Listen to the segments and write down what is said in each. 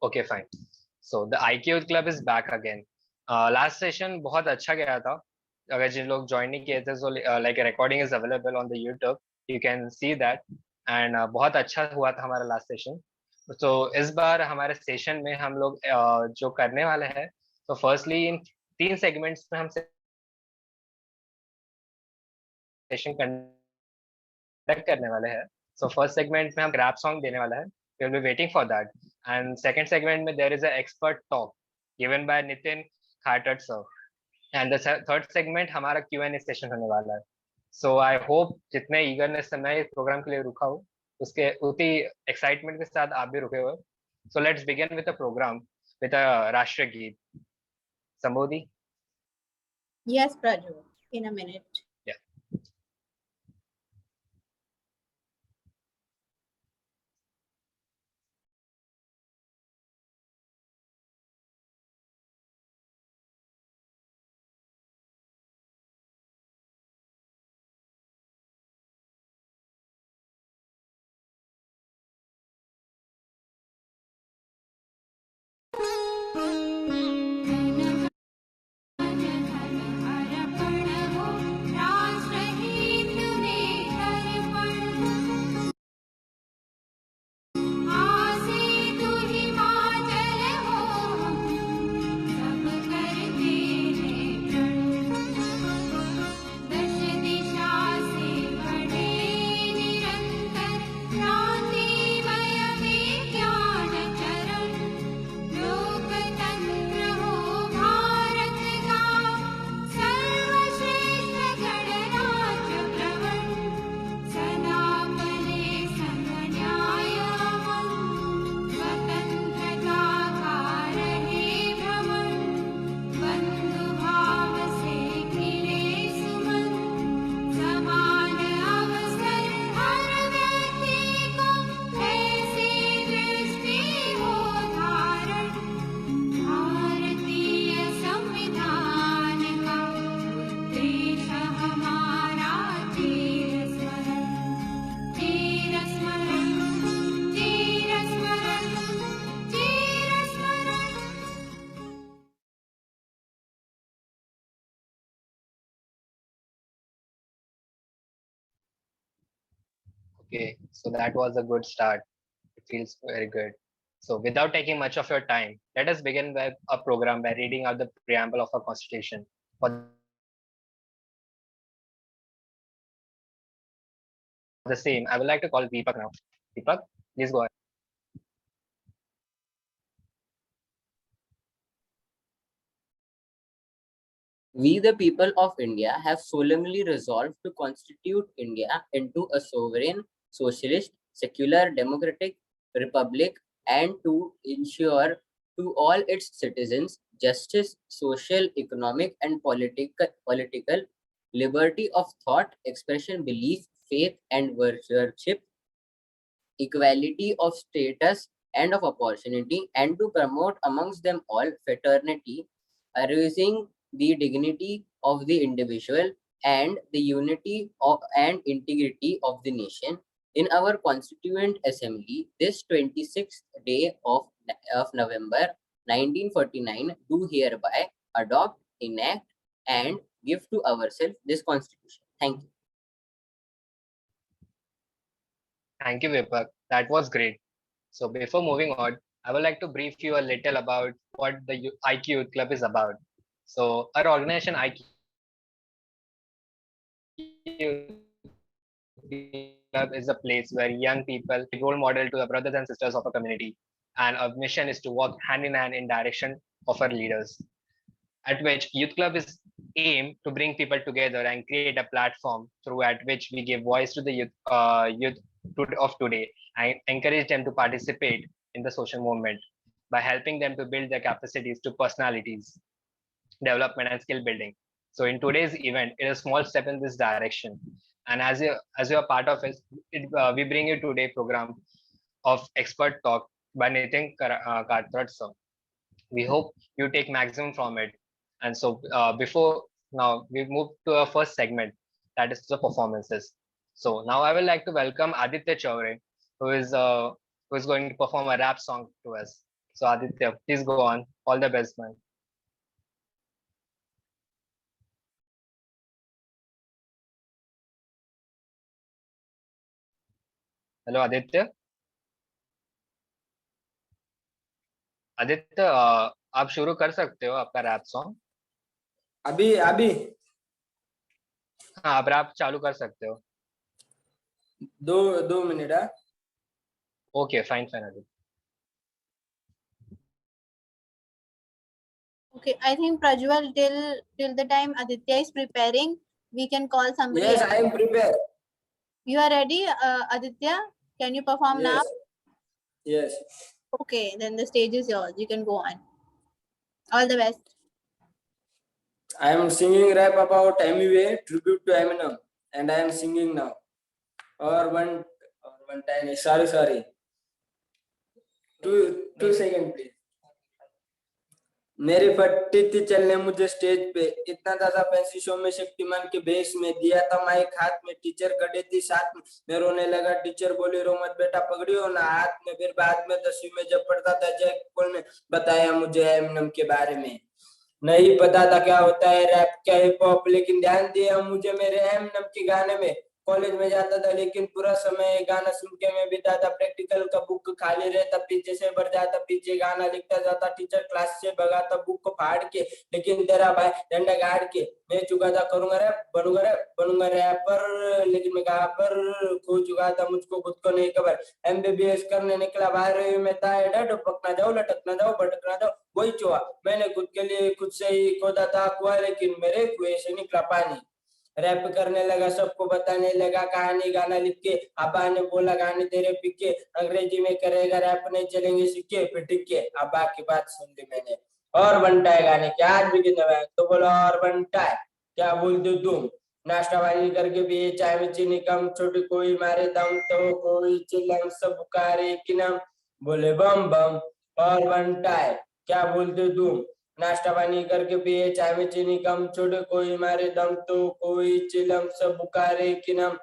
Okay, fine. So the IQ Youth Club is back again. Last session बहुत अच्छा गया था. अगर जिन लोग join नहीं किए थे, so like a recording is available on the YouTube. You can see that. And बहुत अच्छा हुआ था हमारा last session. So इस बार हमारे session में हम लोग जो करने वाले हैं, तो firstly इन 3 segments में हम session conduct करने वाले हैं. So first segment में हम rap song देने वाले हैं. We'll be waiting for that. And second segment में there is a expert talk given by Nitin Khartad sir. And the third segment हमारा Q&A session होने वाला है. So I hope जितने eagerness से मैं इस program के लिए रुका हूँ, उसके उतनी excitement के साथ आप भी रुके हुए. So let's begin with the program with a राष्ट्रीय गीत. Sambodhi? Yes, Praju, in a minute. Yeah. Okay, so that was a good start. It feels very good. So without taking much of your time, let us begin with a program by reading out the preamble of our constitution. For the same, I would like to call Deepak now. Deepak, please go ahead. We, the people of India, have solemnly resolved to constitute India into a sovereign, socialist, secular, democratic republic, and to ensure to all its citizens justice, social, economic, and political liberty of thought, expression, belief, faith, and worship, equality of status and of opportunity, and to promote amongst them all fraternity, arising the dignity of the individual and the unity and integrity of the nation. In our Constituent Assembly, this 26th day of November 1949, do hereby adopt, enact, and give to ourselves this Constitution. Thank you. Thank you, Deepak. That was great. So before moving on, I would like to brief you a little about what the IQ Youth Club is about. So our organization IQ Club is a place where young people role model to the brothers and sisters of a community, and our mission is to work hand in hand in direction of our leaders. At which Youth Club is aimed to bring people together and create a platform through at which we give voice to the youth of today and encourage them to participate in the social movement by helping them to build their capacities to personalities, development, and skill building. So in today's event, it is a small step in this direction. And as you are part of it, we bring you today program of expert talk by Nitin Khartad sir. We hope you take maximum from it. And so before now, we move to our first segment, that is the performances. So now I would like to welcome Aditya Chaure, who is going to perform a rap song to us. So Aditya, please go on. All the best, man. Hello, Aditya. Aditya, आप शुरू कर सकते हो आपका rap song. अभी अभी हाँ, आप रैप चालू कर सकते हो। 2 मिनट है। Okay, fine fine Aditya. Okay, I think Prajwal, till the time Aditya is preparing, we can call somebody Yes, else. I am prepared. You are ready, Aditya? Can you perform now? Yes. Okay, then the stage is yours. You can go on. All the best. I am singing rap about MUA, tribute to Eminem, and I am singing now. Or one time. Sorry. 2 seconds, please. मेरी फटती थी चलने मुझे stage पे, इतना ज्यादा fancy show में शक्तिमान के base में, दिया था माइक हाथ में, टीचर खड़े थी साथ में, मैं रोने लगा, टीचर बोली रो मत बेटा पकड़ी हो ना हाथ में। फिर बाद में 10वीं में जब पढ़ता था जैक ने बताया मुझे एमिनेम के बारे में, नहीं पता था क्या होता है रैप क्या हिप हॉप, लेकिन ध्यान दिया मुझे मेरे एमिनेम के गाने में। कॉलेज में जाता था लेकिन पूरा समय गाना सुन के मैं बिताता, प्रैक्टिकल का बुक खाली रहता पीछे से भर जाता, पीछे गाना लिखता जाता, टीचर क्लास से भगाता बुक को फाड़ के, लेकिन तेरा भाई डंडा गाड़ के मैं चुका था, करूंगा रैप बनूंगा रैपर, लेकिन मैं कहाँ पर खो चुका था, मुझको खुद को नहीं खबर। MBBS करने निकला बाहर में था, टपक ना जाओ लटक ना जाओ भटक ना जाओ, वही चुहा मैंने खुद के लिए खुद से ही खोदा था कुआं, लेकिन मेरे कुएं से निकला पानी। रैप करने लगा सबको बताने लगा कहानी, गाना लिख के अब्बा ने बोला गाने तेरे पिके, अंग्रेजी में करेगा रैप नहीं चलेंगे सिक्के, फिर टिके अब्बा की बात सुन ली मैंने, और बनता है गाने क्या आज भी गिनना है तो बोला और बनता है क्या बोलते तुम, नाश्ता पानी करके भी चाय में चीनी कम, छोटी कोई मारे दम तो कोई चिल्लम, सब पुकारे कि नाम बोले बम बम, और बनता है क्या बोलते तुम, नाश्ता पानी करके पिए चाय में चीनी कम, छोटे कोई मारे दम तो कोई चिलम, सब पुकारे कि नाम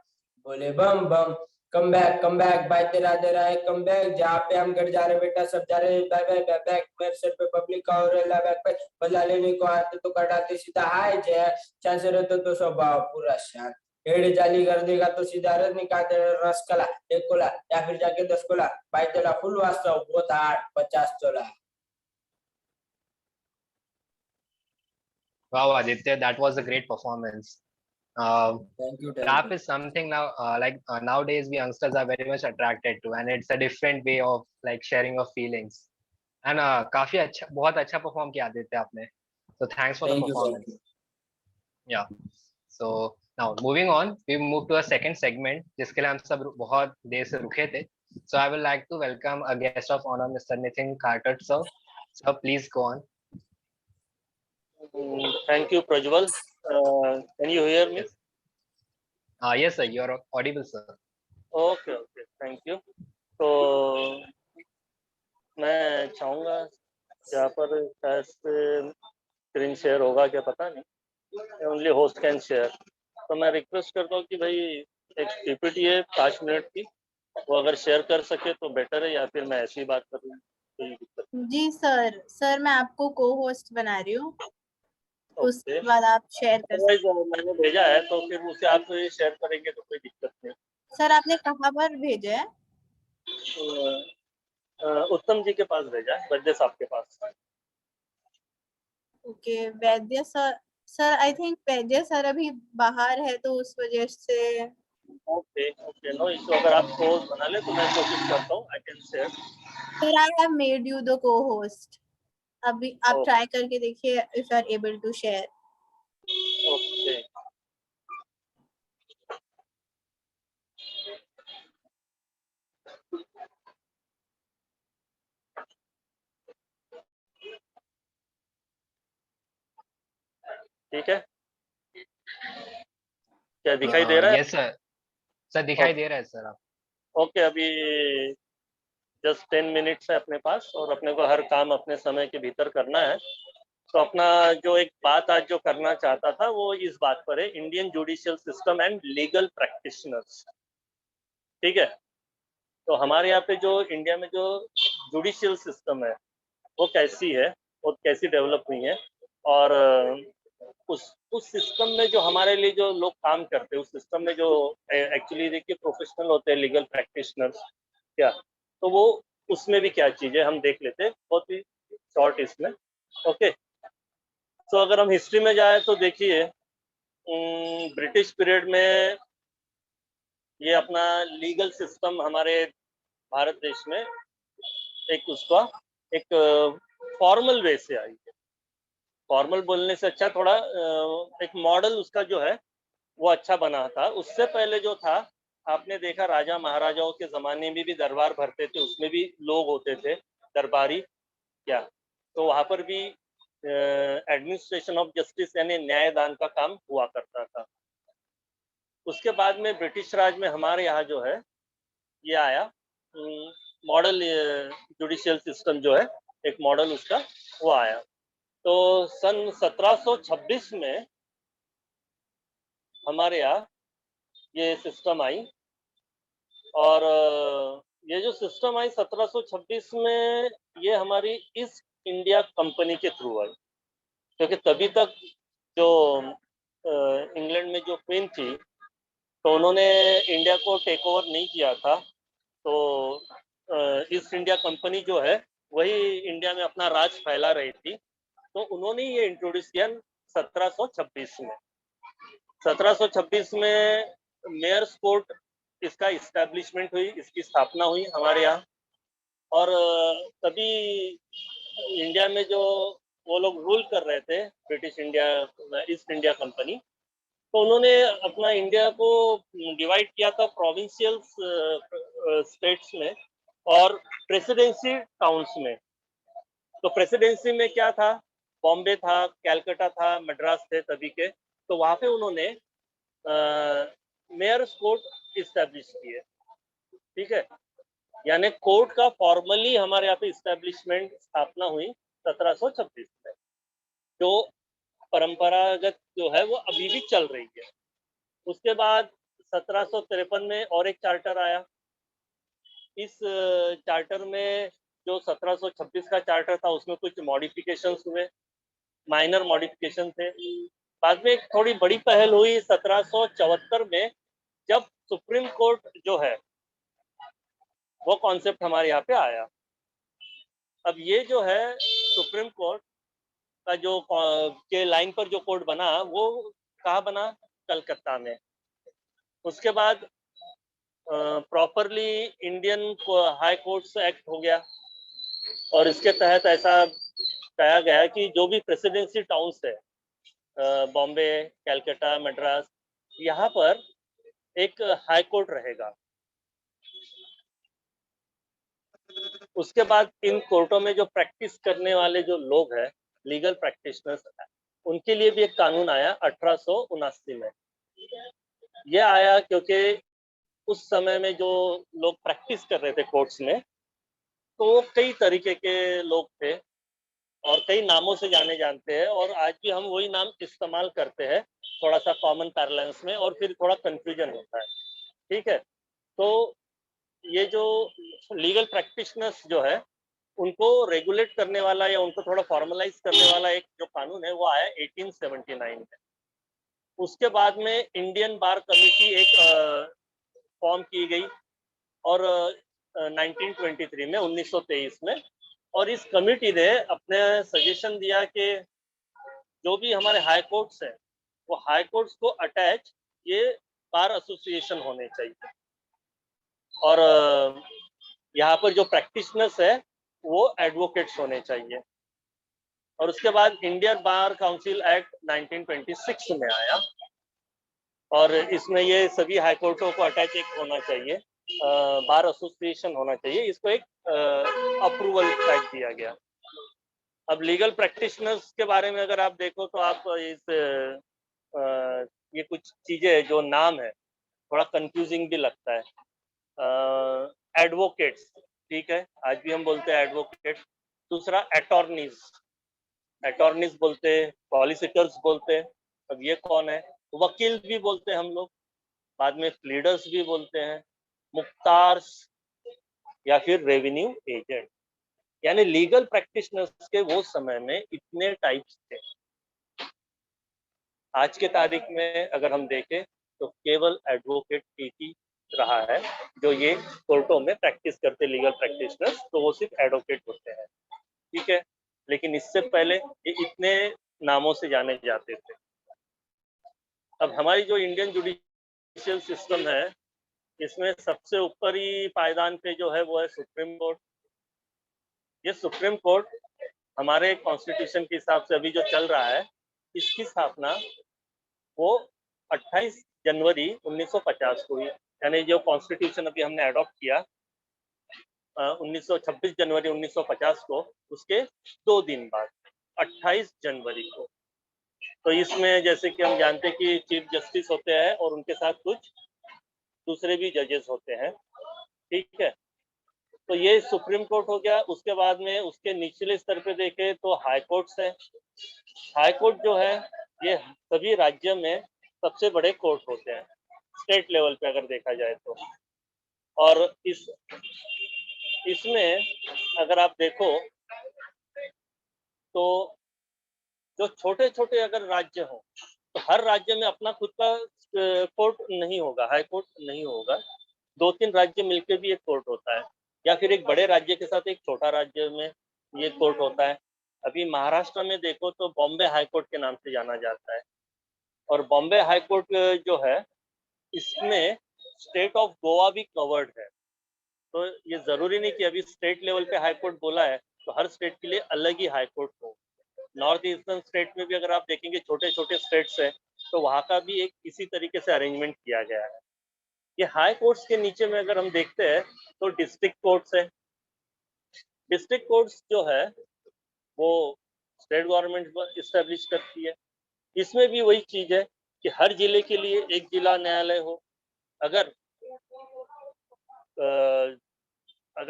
बोले बम बम। कम बैक बाय तेरा दे रहा है कम बैक, जहाँ पे हम घर जा रहे बेटा सब जा रहे बाय बाय बैक, मेरे सर पे पब्लिक का और ला बैक पे, बदला लेने को आते तो कटाते सीधा हाय जय, चांस रहते तो स्वभाव पूरा शांत, एड़े जाली कर देगा तो सीधा रस निकालते रस कला 1 कोला या फिर जाके 10 कोला, बाई तेरा फुल वास्तव बहुत हार्ड 50 तोला। Wow, Aditya, that was a great performance. Thank you. Rap is something now, nowadays we youngsters are very much attracted to, and it's a different way of like sharing your feelings. And काफी अच्छा, बहुत अच्छा perform किया आदित्य आपने. So thanks for the Thank you. performance. Yeah. So now moving on, we move to a second segment जिसके लिए हम सब बहुत देर से रुके थे. So I would like to welcome a guest of honor, Mr. Nitin Khartad, sir. Sir, please go on. Thank you, Prajwal. Can you hear me? Yes, sir. You are audible, sir. Okay. Thank you. तो मैं चाहूँगा यहाँ पर शायद screen share होगा क्या पता नहीं, ओनली होस्ट कैन शेयर, तो मैं रिक्वेस्ट करता हूँ कि भाई एक PPT है 5 मिनट की, वो अगर शेयर कर सके तो बेटर है, या फिर मैं ऐसी बात कर लूँ कोई दिक्कत नहीं। जी सर मैं आपको को होस्ट बना रही हूँ, उसके Okay. बाद आप शेयर कर सकते Otherwise, मैंने भेजा है तो फिर उसे आप शेयर करेंगे तो कोई दिक्कत नहीं। सर आपने कहाँ पर भेजा है? उत्तम जी के पास भेजा है, वैद्य साहब के पास। Okay, Vaidya sir I think Vaidya sir अभी बाहर है तो उस वजह से। ओके नो इशू, अगर आप पोज बना ले तो मैं कोशिश करता हूँ, I can share. Sir I have made you the cohost, अभी आप ट्राई करके देखिए if you are able to share. Okay ठीक है, क्या दिखाई दे रहा है? Yes, sir. सर दिखाई दे रहा है सर आप। ओके, अभी जस्ट 10 मिनट्स है अपने पास, और अपने को हर काम अपने समय के भीतर करना है। तो अपना जो एक बात आज जो करना चाहता था वो इस बात पर है, Indian judicial system and legal practitioners. ठीक है, तो हमारे यहाँ पे जो इंडिया में जो जुडिशियल सिस्टम है वो कैसी है, वो कैसी डेवलप हुई है, और उस सिस्टम में जो हमारे लिए जो लोग काम करते हैं, उस सिस्टम में जो एक्चुअली देखिए प्रोफेशनल होते हैं, लीगल प्रैक्टिशनर्स क्या, तो वो उसमें भी क्या चीज़ें हम देख लेते हैं बहुत ही शॉर्ट इसमें। ओके, तो अगर हम हिस्ट्री में जाए तो देखिए ब्रिटिश पीरियड में ये अपना लीगल सिस्टम हमारे भारत देश में एक उसका एक फॉर्मल वे से आई है। फॉर्मल बोलने से अच्छा थोड़ा एक मॉडल उसका जो है वो अच्छा बना था। उससे पहले जो था, आपने देखा राजा महाराजाओं के ज़माने में भी दरबार भरते थे, उसमें भी लोग होते थे दरबारी क्या, तो वहाँ पर भी एडमिनिस्ट्रेशन ऑफ जस्टिस यानी न्यायदान का काम हुआ करता था। उसके बाद में ब्रिटिश राज में हमारे यहाँ जो है ये आया मॉडल जुडिशियल सिस्टम जो है, एक मॉडल उसका वो आया। तो सन 1726 में हमारे यहाँ ये सिस्टम आई, और ये जो सिस्टम आई 1726 में, ये हमारी ईस्ट इंडिया कंपनी के थ्रू आई, क्योंकि तभी तक जो इंग्लैंड में जो क्वीन थी, तो उन्होंने इंडिया को टेक ओवर नहीं किया था, तो ईस्ट इंडिया कंपनी जो है वही इंडिया में अपना राज फैला रही थी, तो उन्होंने ये इंट्रोड्यूस किया 1726 में। 1726 में मेयर्स कोर्ट इसका इस्टेब्लिशमेंट हुई, इसकी स्थापना हुई हमारे यहाँ। और तभी इंडिया में जो वो लोग रूल कर रहे थे, British India east India company, तो उन्होंने अपना इंडिया को डिवाइड किया था प्रोविंशियल स्टेट्स में और प्रेसिडेंसी टाउन्स में। तो प्रेसिडेंसी में क्या था, बॉम्बे था, कैलकाटा था, मद्रास थे तभी के, तो वहाँ पे उन्होंने मेयर्स कोर्ट इस्टेब्लिश किए। ठीक है, यानी कोर्ट का फॉर्मली हमारे यहाँ पे इस्टेब्लिशमेंट स्थापना हुई 1726 में, जो परंपरागत जो है वो अभी भी चल रही है। उसके बाद 1753 में और एक चार्टर आया। इस चार्टर में जो 1726 का चार्टर था उसमें कुछ मॉडिफिकेशंस हुए, माइनर मॉडिफिकेशन थे। बाद में एक थोड़ी बड़ी पहल हुई 1774 में, जब सुप्रीम कोर्ट जो है वो कॉन्सेप्ट हमारे यहाँ पे आया। अब ये जो है सुप्रीम कोर्ट का जो के लाइन पर जो कोर्ट बना, वो कहाँ बना, कलकत्ता में। उसके बाद properly Indian high courts act हो गया, और इसके तहत ऐसा कहा गया कि जो भी प्रेसिडेंसी टाउन्स है, बॉम्बे, कैलकाटा, मद्रास, यहाँ पर एक हाई कोर्ट रहेगा। उसके बाद इन कोर्टों में जो प्रैक्टिस करने वाले जो लोग हैं, लीगल प्रैक्टिशनर्स, उनके लिए भी एक कानून आया 1879 में। यह आया क्योंकि उस समय में जो लोग प्रैक्टिस कर रहे थे कोर्ट्स में, तो वो कई तरीके के लोग थे और कई नामों से जाने जानते हैं, और आज भी हम वही नाम इस्तेमाल करते हैं थोड़ा सा कॉमन पैरेलेंस में, और फिर थोड़ा कंफ्यूजन होता है। ठीक है, तो ये जो लीगल प्रैक्टिशनर्स जो है उनको रेगुलेट करने वाला या उनको थोड़ा फॉर्मलाइज करने वाला एक जो कानून है वो आया 1879 में। उसके बाद में इंडियन बार कमेटी एक फॉर्म की गई, और 1923 में 1923 में, और इस कमेटी ने अपने सजेशन दिया कि जो भी हमारे हाई कोर्ट्स हैं, वो हाई कोर्ट्स को अटैच ये बार एसोसिएशन होने चाहिए, और यहाँ पर जो प्रैक्टिशनर्स है वो एडवोकेट्स होने चाहिए। और उसके बाद इंडियन बार काउंसिल एक्ट 1926 में आया, और इसमें ये सभी हाई कोर्टों को अटैच एक होना चाहिए, बार एसोसिएशन होना चाहिए, इसको एक अप्रूवल टाइप दिया गया। अब लीगल प्रैक्टिशनर्स के बारे में अगर आप देखो तो आप ये कुछ चीजें जो नाम है थोड़ा कंफ्यूजिंग भी लगता है। एडवोकेट्स, ठीक है, आज भी हम बोलते हैं एडवोकेट। दूसरा अटॉर्नीज, अटॉर्नीज बोलते हैं, सॉलिसिटर्स बोलते हैं। अब ये कौन है, वकील भी बोलते हैं हम लोग, बाद में प्लीडर्स भी बोलते हैं, मुख्तार्स या फिर रेवेन्यू एजेंट। यानी लीगल प्रैक्टिशनर्स के वो समय में इतने टाइप्स थे। आज के तारीख में अगर हम देखें तो केवल एडवोकेट एक ही रहा है जो ये कोर्टों में प्रैक्टिस करते लीगल प्रैक्टिशनर्स, तो वो सिर्फ एडवोकेट होते हैं, ठीक है। लेकिन इससे पहले ये इतने नामों से जाने जाते थे। अब हमारी जो इंडियन जुडिशियल सिस्टम है, इसमें सबसे ऊपरी पायदान पे जो है वो है सुप्रीम कोर्ट। ये सुप्रीम कोर्ट हमारे कॉन्स्टिट्यूशन के हिसाब से अभी जो चल रहा है, इसकी स्थापना वो 28 जनवरी 1950 को हुई। यानी जो कॉन्स्टिट्यूशन अभी हमने अडॉप्ट किया 26 जनवरी 1950 को, उसके 2 दिन बाद 28 जनवरी को। तो इसमें जैसे कि हम जानते हैं कि चीफ जस्टिस होते हैं और उनके साथ कुछ दूसरे भी जजेस होते हैं, ठीक है। तो ये सुप्रीम कोर्ट हो गया। उसके बाद में उसके निचले स्तर पे देखें तो हाई कोर्ट्स है। हाई कोर्ट जो है ये सभी राज्य में सबसे बड़े कोर्ट होते हैं स्टेट लेवल पे अगर देखा जाए तो। और इसमें अगर आप देखो तो जो छोटे छोटे अगर राज्य हो तो हर राज्य में अपना खुद का कोर्ट नहीं होगा, हाई कोर्ट नहीं होगा। 2-3 राज्य मिलकर भी एक कोर्ट होता है, या फिर एक बड़े राज्य के साथ एक छोटा राज्य में ये कोर्ट होता है। अभी महाराष्ट्र में देखो तो बॉम्बे हाई कोर्ट के नाम से जाना जाता है। और बॉम्बे हाई कोर्ट जो है इसमें स्टेट ऑफ गोवा भी कवर्ड है। तो ये जरूरी नहीं कि अभी स्टेट लेवल पे हाई कोर्ट बोला है तो हर स्टेट के लिए अलग ही हाई कोर्ट हो। नॉर्थ ईस्टर्न स्टेट में भी अगर आप देखेंगे छोटे छोटे स्टेट्स है तो वहाँ का भी एक इसी तरीके से अरेंजमेंट किया गया है। ये हाई कोर्ट्स के नीचे में अगर हम देखते हैं तो डिस्ट्रिक्ट कोर्ट्स है। डिस्ट्रिक्ट कोर्ट्स जो है वो स्टेट गवर्नमेंट इस्टेब्लिश करती है। इसमें भी वही चीज है कि हर जिले के लिए एक जिला न्यायालय हो। अगर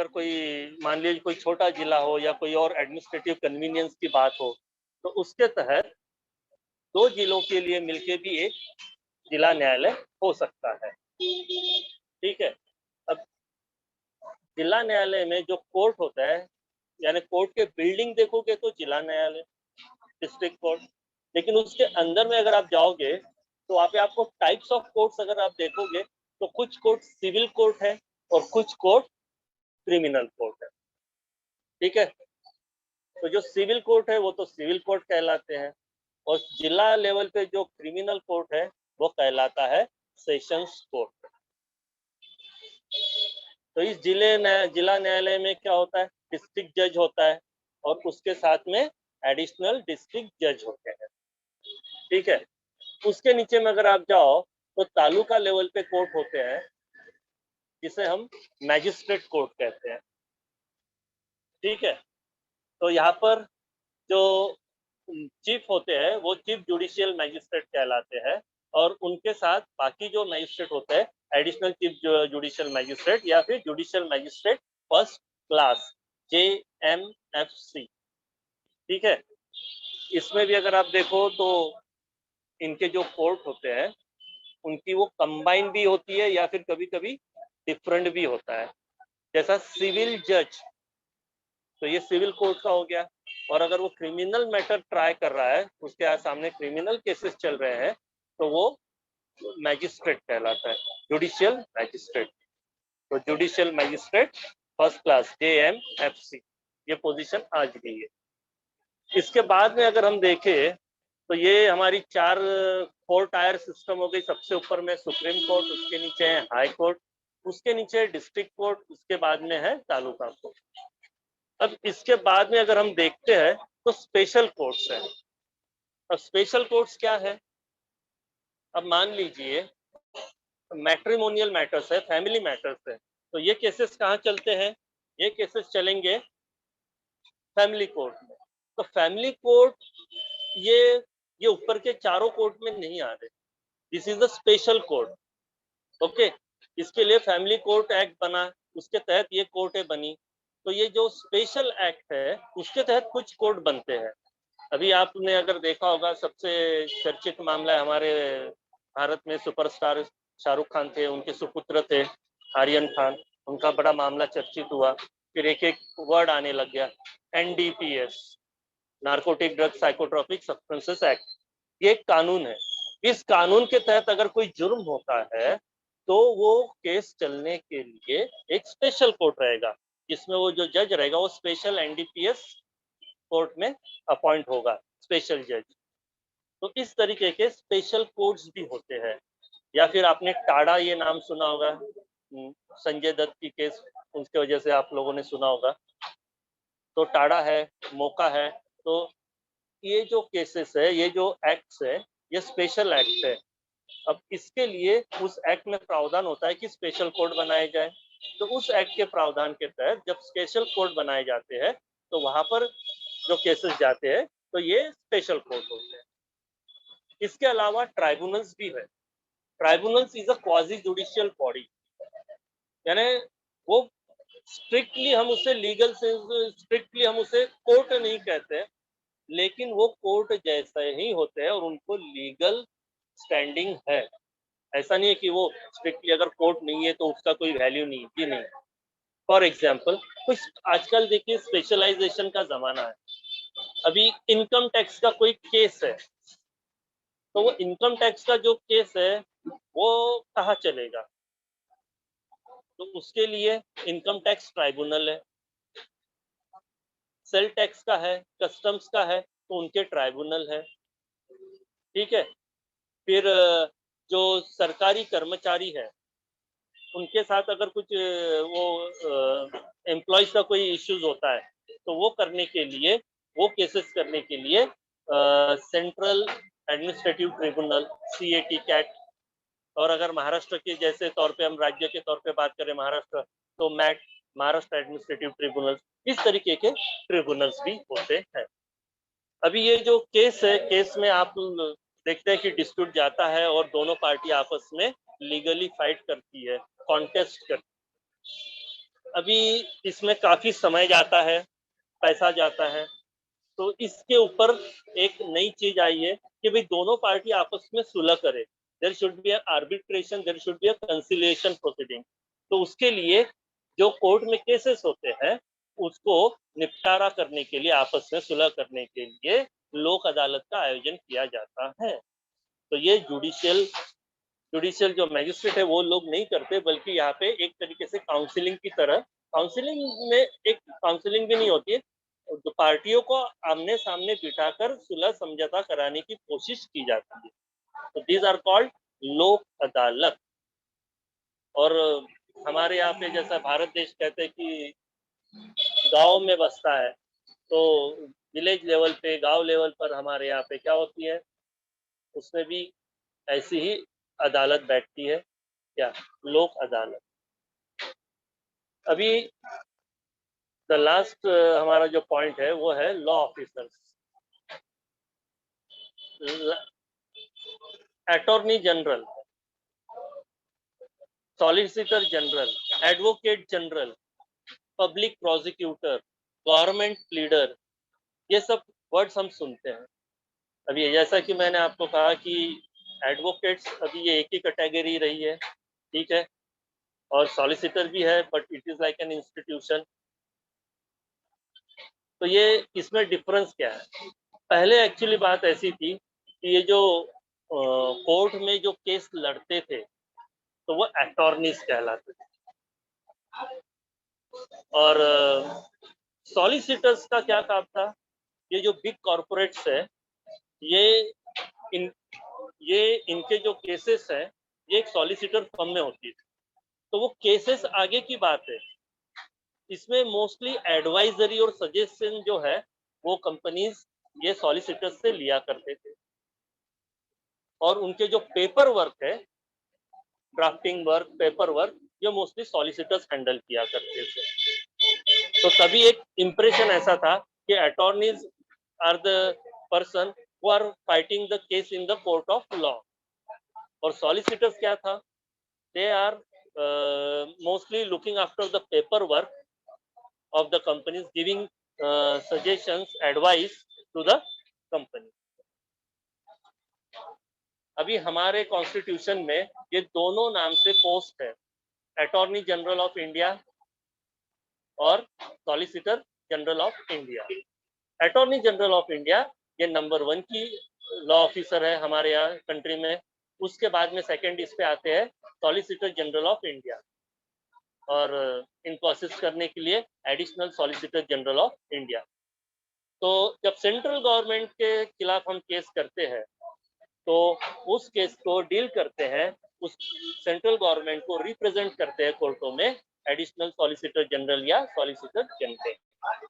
कोई मान लीजिए कोई छोटा जिला हो या कोई और एडमिनिस्ट्रेटिव कन्वीनियंस की बात हो तो उसके तहत 2 जिलों के लिए मिलके भी एक जिला न्यायालय हो सकता है, ठीक है। अब जिला न्यायालय में जो कोर्ट होता है, यानी कोर्ट के बिल्डिंग देखोगे तो जिला न्यायालय डिस्ट्रिक्ट कोर्ट, लेकिन उसके अंदर में अगर आप जाओगे तो वहाँ पे आपको टाइप्स ऑफ कोर्ट्स अगर आप देखोगे तो कुछ कोर्ट सिविल कोर्ट है और कुछ कोर्ट क्रिमिनल कोर्ट है, ठीक है। तो जो सिविल कोर्ट है वो तो सिविल कोर्ट कहलाते हैं और जिला लेवल पे जो क्रिमिनल कोर्ट है वो कहलाता है सेशंस कोर्ट। तो इस जिला न्यायालय में क्या होता है, डिस्ट्रिक्ट जज होता है और उसके साथ में एडिशनल डिस्ट्रिक्ट जज होते हैं, ठीक है। उसके नीचे में अगर आप जाओ तो तालुका लेवल पे कोर्ट होते हैं जिसे हम मैजिस्ट्रेट कोर्ट कहते हैं, ठीक है। तो यहाँ पर जो चीफ होते हैं वो चीफ जुडिशियल मैजिस्ट्रेट कहलाते हैं और उनके साथ बाकी जो मैजिस्ट्रेट होते हैं एडिशनल चीफ जुडिशियल मैजिस्ट्रेट या फिर judicial magistrate first class JMFC, ठीक है। इसमें भी अगर आप देखो तो इनके जो कोर्ट होते हैं उनकी वो कंबाइन भी होती है या फिर कभी कभी डिफरेंट भी होता है। जैसा सिविल जज तो ये सिविल कोर्ट का हो गया, और अगर वो क्रिमिनल मैटर ट्राई कर रहा है, उसके सामने क्रिमिनल केसेस चल रहे हैं तो वो मैजिस्ट्रेट कहलाता है, जुडिशियल मैजिस्ट्रेट। तो judicial magistrate first class JMFC ये पोजीशन आज गई है। इसके बाद में अगर हम देखें तो ये हमारी 4 टायर सिस्टम हो गई। सबसे ऊपर में सुप्रीम कोर्ट, उसके नीचे है हाई कोर्ट, उसके नीचे डिस्ट्रिक्ट कोर्ट, उसके बाद में है तालुका कोर्ट। अब इसके बाद में अगर हम देखते हैं तो स्पेशल कोर्ट्स है। अब स्पेशल कोर्ट्स क्या है, अब मान लीजिए मैट्रिमोनियल मैटर्स है, फैमिली मैटर्स है, तो ये केसेस कहाँ चलते हैं, ये केसेस चलेंगे फैमिली कोर्ट में। तो फैमिली कोर्ट ये ऊपर के 4 कोर्ट में नहीं आ रहे, this is the special court, okay. इसके लिए फैमिली कोर्ट एक्ट बना, उसके तहत ये कोर्टें बनी। तो ये जो स्पेशल एक्ट है उसके तहत कुछ कोर्ट बनते हैं। अभी आपने अगर देखा होगा सबसे चर्चित मामला है हमारे भारत में सुपरस्टार शाहरुख खान थे, उनके सुपुत्र थे आर्यन खान, उनका बड़ा मामला चर्चित हुआ। फिर एक एक वर्ड आने लग गया NDPS, narcotic drug psychotropic substances act, ये एक कानून है। इस कानून के तहत अगर कोई जुर्म होता है तो वो केस चलने के लिए एक स्पेशल कोर्ट रहेगा, जिसमें वो जो जज रहेगा वो स्पेशल NDPS कोर्ट में अपॉइंट होगा, स्पेशल जज। तो इस तरीके के स्पेशल कोर्ट्स भी होते हैं। या फिर आपने टाडा ये नाम सुना होगा, संजय दत्त की केस, उसके वजह से आप लोगों ने सुना होगा। तो टाडा है, मोका है, तो ये जो केसेस है, ये जो एक्ट्स है, ये स्पेशल एक्ट है। अब इसके लिए उस एक्ट में प्रावधान होता है कि स्पेशल कोर्ट बनाए जाए। तो उस एक्ट के प्रावधान के तहत जब स्पेशल कोर्ट बनाए जाते हैं तो वहां पर जो केसेस जाते हैं तो ये स्पेशल कोर्ट होते हैं। इसके अलावा ट्राइब्यूनल्स भी है। Tribunals is a quasi judicial body, यानी वो स्ट्रिक्टली हम उसे लीगल से स्ट्रिक्टली हम उसे कोर्ट नहीं कहते, लेकिन वो कोर्ट जैसे ही होते हैं और उनको लीगल स्टैंडिंग है। ऐसा नहीं है कि वो स्ट्रिक्टली अगर कोर्ट नहीं है तो उसका कोई वैल्यू नहीं, जी नहीं। फॉर एग्जाम्पल, कुछ आजकल देखिए स्पेशलाइजेशन का जमाना है। अभी इनकम टैक्स का कोई केस है, तो वो इनकम टैक्स का जो केस है वो कहाँ चलेगा? तो उसके लिए इनकम टैक्स ट्राइब्यूनल है। सेल टैक्स का है, कस्टम्स का है, तो उनके ट्राइब्यूनल है। ठीक है। फिर जो सरकारी कर्मचारी है उनके साथ अगर कुछ वो एम्प्लॉयज का कोई इश्यूज होता है तो वो करने के लिए, वो केसेस करने के लिए central administrative tribunal CAT cat, और अगर महाराष्ट्र के जैसे तौर पे हम राज्य के तौर पे बात करें महाराष्ट्र, तो मैट, महाराष्ट्र एडमिनिस्ट्रेटिव ट्रिब्यूनल, इस तरीके के ट्रिब्यूनल्स भी होते हैं। अभी ये जो केस है, केस में आप देखते हैं कि डिस्प्यूट जाता है और दोनों पार्टी आपस में लीगली फाइट करती है, कॉन्टेस्ट करती है। अभी इसमें काफी समय जाता है, पैसा जाता है। तो इसके ऊपर एक नई चीज आई है कि भाई दोनों पार्टी आपस में सुलह करे। There should be arbitration, there should be a conciliation proceeding. तो उसके लिए जो कोर्ट में केसेस होते हैं उसको निपटारा करने के लिए, आपस में सुलह करने के लिए लोक अदालत का आयोजन किया जाता है। तो ये जुडिशियल जो मैजिस्ट्रेट है वो लोग नहीं करते, बल्कि यहाँ पे एक तरीके से काउंसिलिंग की तरह, काउंसिलिंग में एक काउंसिलिंग भी नहीं होती है, तो पार्टियों को आमने सामने बिठाकर सुलह समझौता कराने की कोशिश की जाती है। तो दीज आर कॉल्ड लोक अदालत। और हमारे यहाँ पे जैसा भारत देश कहते हैं कि गांव में बसता है, तो विलेज लेवल पे, गांव लेवल पर हमारे यहाँ पे क्या होती है, उसमें भी ऐसी ही अदालत बैठती है, क्या, लोक अदालत। अभी द लास्ट हमारा जो पॉइंट है वो है law officers. Attorney general, solicitor general, advocate general, public prosecutor, government pleader, ये सब वर्ड्स हम सुनते हैं। अभी जैसा कि मैंने आपको कहा कि एडवोकेट्स अभी ये एक ही कैटेगरी रही है, ठीक है, और सॉलिसिटर भी है, but it is like an institution. तो ये इसमें डिफरेंस क्या है? पहले एक्चुअली बात ऐसी थी कि ये जो कोर्ट में जो केस लड़ते थे तो वो अटॉर्नीज कहलाते थे, और सॉलिसिटर्स का क्या काम था? ये जो बिग कॉर्पोरेट्स है, ये इनके जो केसेस है ये एक सॉलिसिटर फर्म में होती थी। तो वो केसेस आगे की बात है, इसमें मोस्टली एडवाइजरी और सजेशन जो है वो कंपनीज ये सॉलिसिटर्स से लिया करते थे, और उनके जो पेपर वर्क है, ड्राफ्टिंग वर्क, पेपर वर्क, ये मोस्टली सॉलिसिटर्स हैंडल किया करते थे। तो तभी एक इंप्रेशन ऐसा था कि attorneys are the person who are fighting the case in the court of law, और सॉलिसिटर्स क्या था? They are mostly looking after the paper work of the companies, giving suggestions, advice to the company. अभी हमारे constitution में ये दोनों नाम से पोस्ट है, अटॉर्नी जनरल ऑफ इंडिया और solicitor general of India. Attorney general of India ये नंबर 1 की लॉ ऑफिसर है हमारे यहाँ कंट्री में। उसके बाद में सेकंड इस पे आते हैं सॉलिसिटर जनरल ऑफ इंडिया, और इनको असिस्ट करने के लिए additional solicitor general of India. तो जब सेंट्रल गवर्नमेंट के खिलाफ हम केस करते हैं तो उस केस को डील करते हैं, उस सेंट्रल गवर्नमेंट को रिप्रेजेंट करते हैं कोर्टों में एडिशनल सॉलिसिटर जनरल या सॉलिसिटर जनरल।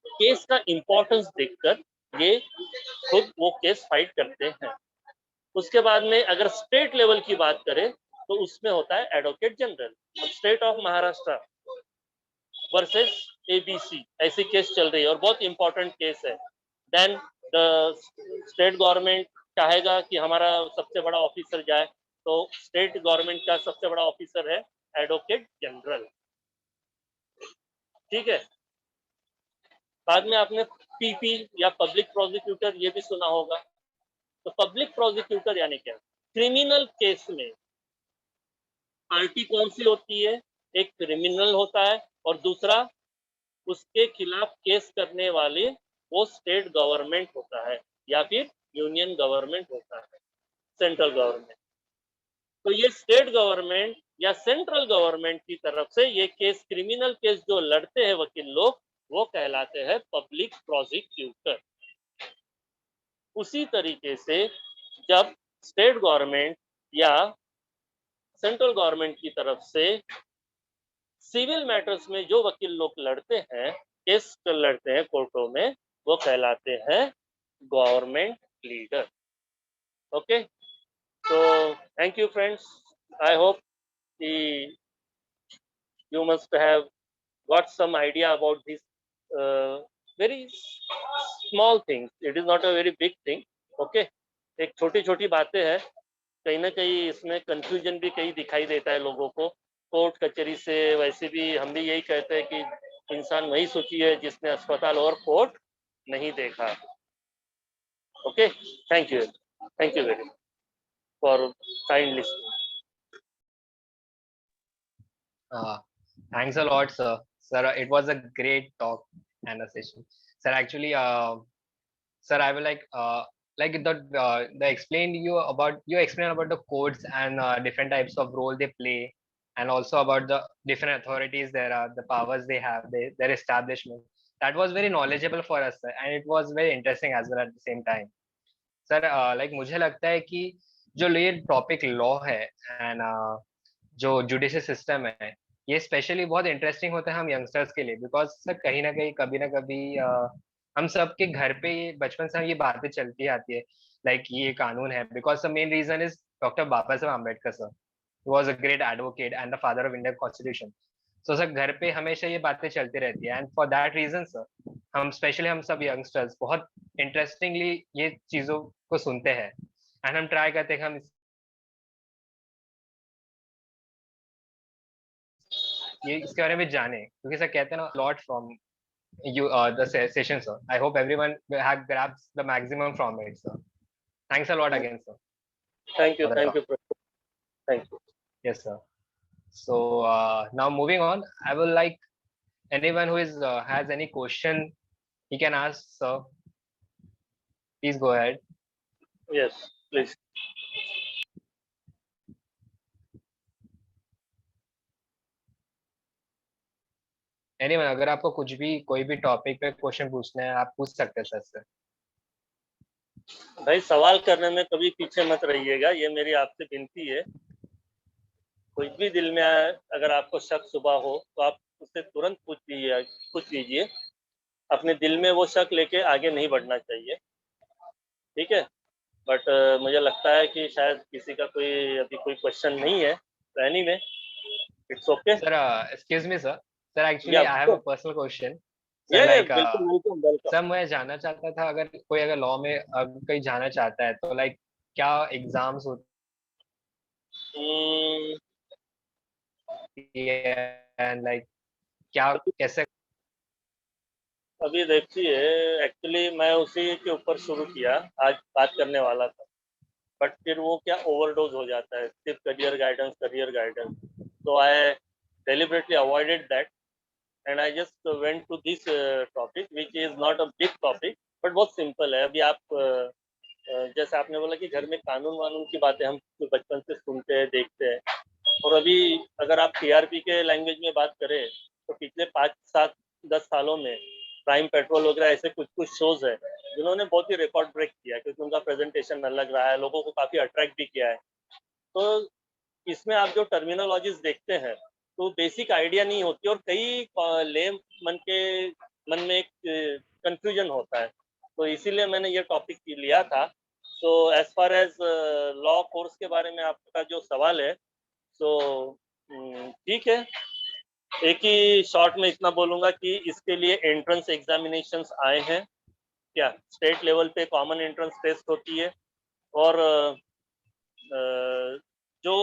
केस का इंपॉर्टेंस देखकर ये खुद वो केस फाइट करते हैं। उसके बाद में अगर स्टेट लेवल की बात करें तो उसमें होता है advocate general. State of Maharashtra versus ABC ऐसी केस चल रही है और बहुत इंपॉर्टेंट केस है। देन द स्टेट गवर्नमेंट चाहेगा कि हमारा सबसे बड़ा ऑफिसर जाए, तो स्टेट गवर्नमेंट का सबसे बड़ा ऑफिसर है एडवोकेट जनरल। ठीक है। बाद में आपने पीपी या पब्लिक प्रोसिक्यूटर ये भी सुना होगा। तो पब्लिक प्रोसिक्यूटर यानी क्या? क्रिमिनल केस में पार्टी कौन सी होती है? एक क्रिमिनल होता है और दूसरा उसके खिलाफ केस करने वाले वो स्टेट गवर्नमेंट होता है या फिर यूनियन गवर्नमेंट होता है, सेंट्रल गवर्नमेंट। तो ये स्टेट गवर्नमेंट या सेंट्रल गवर्नमेंट की तरफ से ये केस, क्रिमिनल केस जो लड़ते हैं वकील लोग, वो कहलाते हैं पब्लिक प्रोसिक्यूटर। उसी तरीके से जब स्टेट गवर्नमेंट या सेंट्रल गवर्नमेंट की तरफ से सिविल मैटर्स में जो वकील लोग लड़ते हैं, केस लड़ते हैं कोर्टों में, वो कहलाते हैं government leader. Okay, so thank you friends. I hope you must have got some idea about this very small things. It is not a very big thing. Okay, एक छोटी छोटी बातें हैं, कहीं ना कहीं इसमें कंफ्यूजन भी कहीं दिखाई देता है लोगों को। कोर्ट कचहरी से वैसे भी हम भी यही कहते हैं कि इंसान वही सुखी है जिसने अस्पताल और कोर्ट नहीं देखा। Okay, thank you very much for kind listening. Thanks a lot, sir. Sir, it was a great talk and a session. Sir, actually, sir, I will the explained you explained about the codes and different types of role they play, and also about the different authorities there are, the powers they have, their establishment. That was very knowledgeable for us, sir, and it was very interesting as well at the same time. Sir, मुझे लगता है कि जो ये topic law है and जो judicial system है, ये स्पेशली बहुत इंटरेस्टिंग होता है हम यंगस्टर्स के लिए, बिकॉज सर कहीं ना कहीं कभी ना कभी हम सबके घर पे ये बचपन से ये बातें चलती आती है, लाइक ये कानून है, because the main reason is doctor Baba Saheb Ambedkar sir, he was a great advocate and the father of Indian constitution. So sir घर पे हमेशा ये बातें चलती रहती है, and for that reason sir हम स्पेशली हम सब यंगस्टर्स बहुत इंटरेस्टिंगली ये चीजों को सुनते हैं, एंड हम ट्राई करते हैं कि हम ये इसके बारे में जाने, क्योंकि सर कहते हैं ना lot from you the session, sir. I hope everyone have grabs the maximum from it, sir. Thanks a lot again, sir. Thank you. Thank you. Yes, sir. So now moving on, I will like anyone who is has any question, he can ask, sir. Please go ahead. Yes, please. Anyone, अगर आपको कुछ भी कोई भी topic पे question पूछना है आप पूछ सकते हैं सर से। भाई सवाल करने में कभी पीछे मत रहिएगा, ये मेरी आपसे विनती है। कोई भी दिल में आए, अगर आपको शक सुबह हो तो आप उससे तुरंत पूछ लीजिए। अपने दिल में वो शक लेके आगे नहीं बढ़ना चाहिए, ठीक है। बट मुझे लगता है कि शायद किसी का कोई अभी कोई क्वेश्चन नहीं है, तो anyway it's okay. Sir excuse me sir, actually I have a personal question. Sir, बिल्कुल। सर मैं जानना चाहता था, अगर कोई अगर लॉ में कहीं जाना चाहता है तो लाइक क्या एग्जाम्स होते हैं, लाइक क्या कैसे? अभी देखिए, एक्चुअली मैं उसी के ऊपर शुरू किया, आज बात करने वाला था, बट फिर वो क्या ओवरडोज हो जाता है, सिर्फ करियर गाइडेंस, तो I deliberately avoided that. And I just went to this topic which is not a big topic but बहुत सिंपल है। अभी आप जैसे आपने बोला कि घर में कानून वानून की बातें हम बचपन से सुनते हैं, देखते हैं, और अभी अगर आप टीआरपी के लैंग्वेज में बात करें तो पिछले 5, 7, 10 सालों में प्राइम पेट्रोल वगैरह ऐसे कुछ कुछ शोज है जिन्होंने बहुत ही रिकॉर्ड ब्रेक किया है, क्योंकि उनका प्रेजेंटेशन अलग रहा है, लोगों को काफी अट्रैक्ट भी किया है। तो इसमें आप जो टर्मिनोलॉजीज देखते हैं तो बेसिक आइडिया नहीं होती, और कई लेम मन में एक कंफ्यूजन होता है। तो इसीलिए मैंने ये टॉपिक लिया था। तो as far as law course के बारे में आपका जो सवाल है, तो ठीक है, एक ही शॉर्ट में इतना बोलूंगा कि इसके लिए एंट्रेंस एग्जामिनेशंस आए हैं। क्या स्टेट लेवल पे कॉमन एंट्रेंस टेस्ट होती है, और जो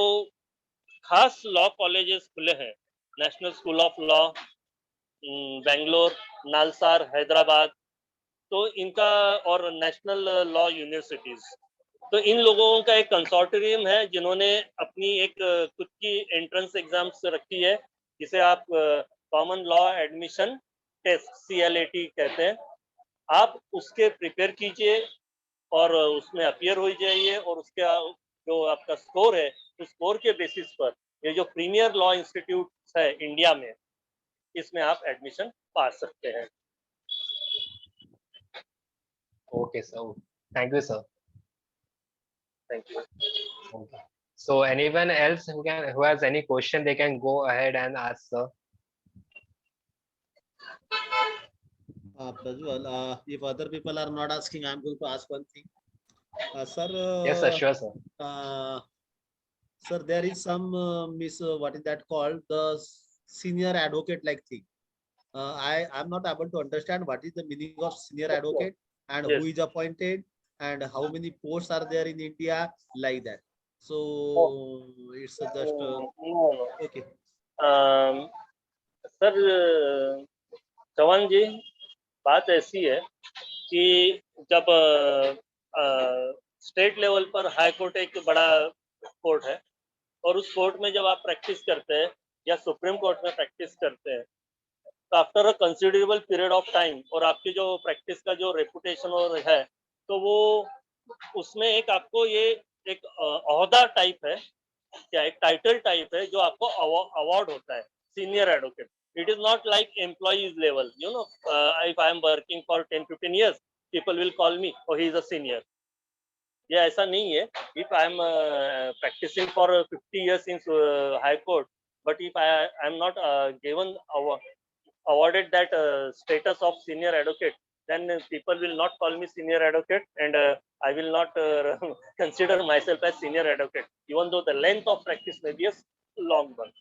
खास लॉ कॉलेजेस खुले हैं, national school of law Bangalore, NALSAR, Hyderabad, तो इनका, और नेशनल लॉ यूनिवर्सिटीज, तो इन लोगों का एक कंसोर्टियम है जिन्होंने अपनी एक खुद की एंट्रेंस एग्जाम्स रखी है, जिसे आप common law admission test CLAT कहते हैं। आप उसके प्रिपेयर कीजिए और उसमें अपीयर हो जाइए, और उसके जो आपका स्कोर है उस स्कोर के बेसिस पर ये जो प्रीमियर लॉ इंस्टीट्यूट है इंडिया में, इसमें आप एडमिशन पा सकते हैं। Okay, sir. Thank you, sir. Thank you. Okay. So anyone else who has any question, they can go ahead and ask, sir. Prajwal, if other people are not asking, I'm going to ask one thing. Sir. Yes, sir. Sure, sir. Sir, there is some what is that called, the senior advocate like thing. I'm not able to understand what is the meaning of senior advocate and Yes. who is appointed and how many posts are there in India, like that. So it's just okay. Sir Chauhan ji, बात ऐसी है कि जब state level पर high court एक बड़ा court है, और उस कोर्ट में जब आप प्रैक्टिस करते हैं या सुप्रीम कोर्ट में प्रैक्टिस करते हैं, तो after a considerable period of time, और आपकी जो प्रैक्टिस का जो रेपुटेशन और है, तो वो उसमें एक आपको ये एक ओहदा टाइप है, क्या एक टाइटल टाइप है जो आपको अवार्ड होता है, senior advocate. It is not like employees level, you know, if I am working for 10-15 years, people will call me और ही इज अ सीनियर। ये ऐसा नहीं है। If I am practising for 50 years in high court, but if I am not given awarded that status of senior advocate, then people will not call me senior advocate, and I will not consider myself as senior advocate, even though the length of practice may be a long one.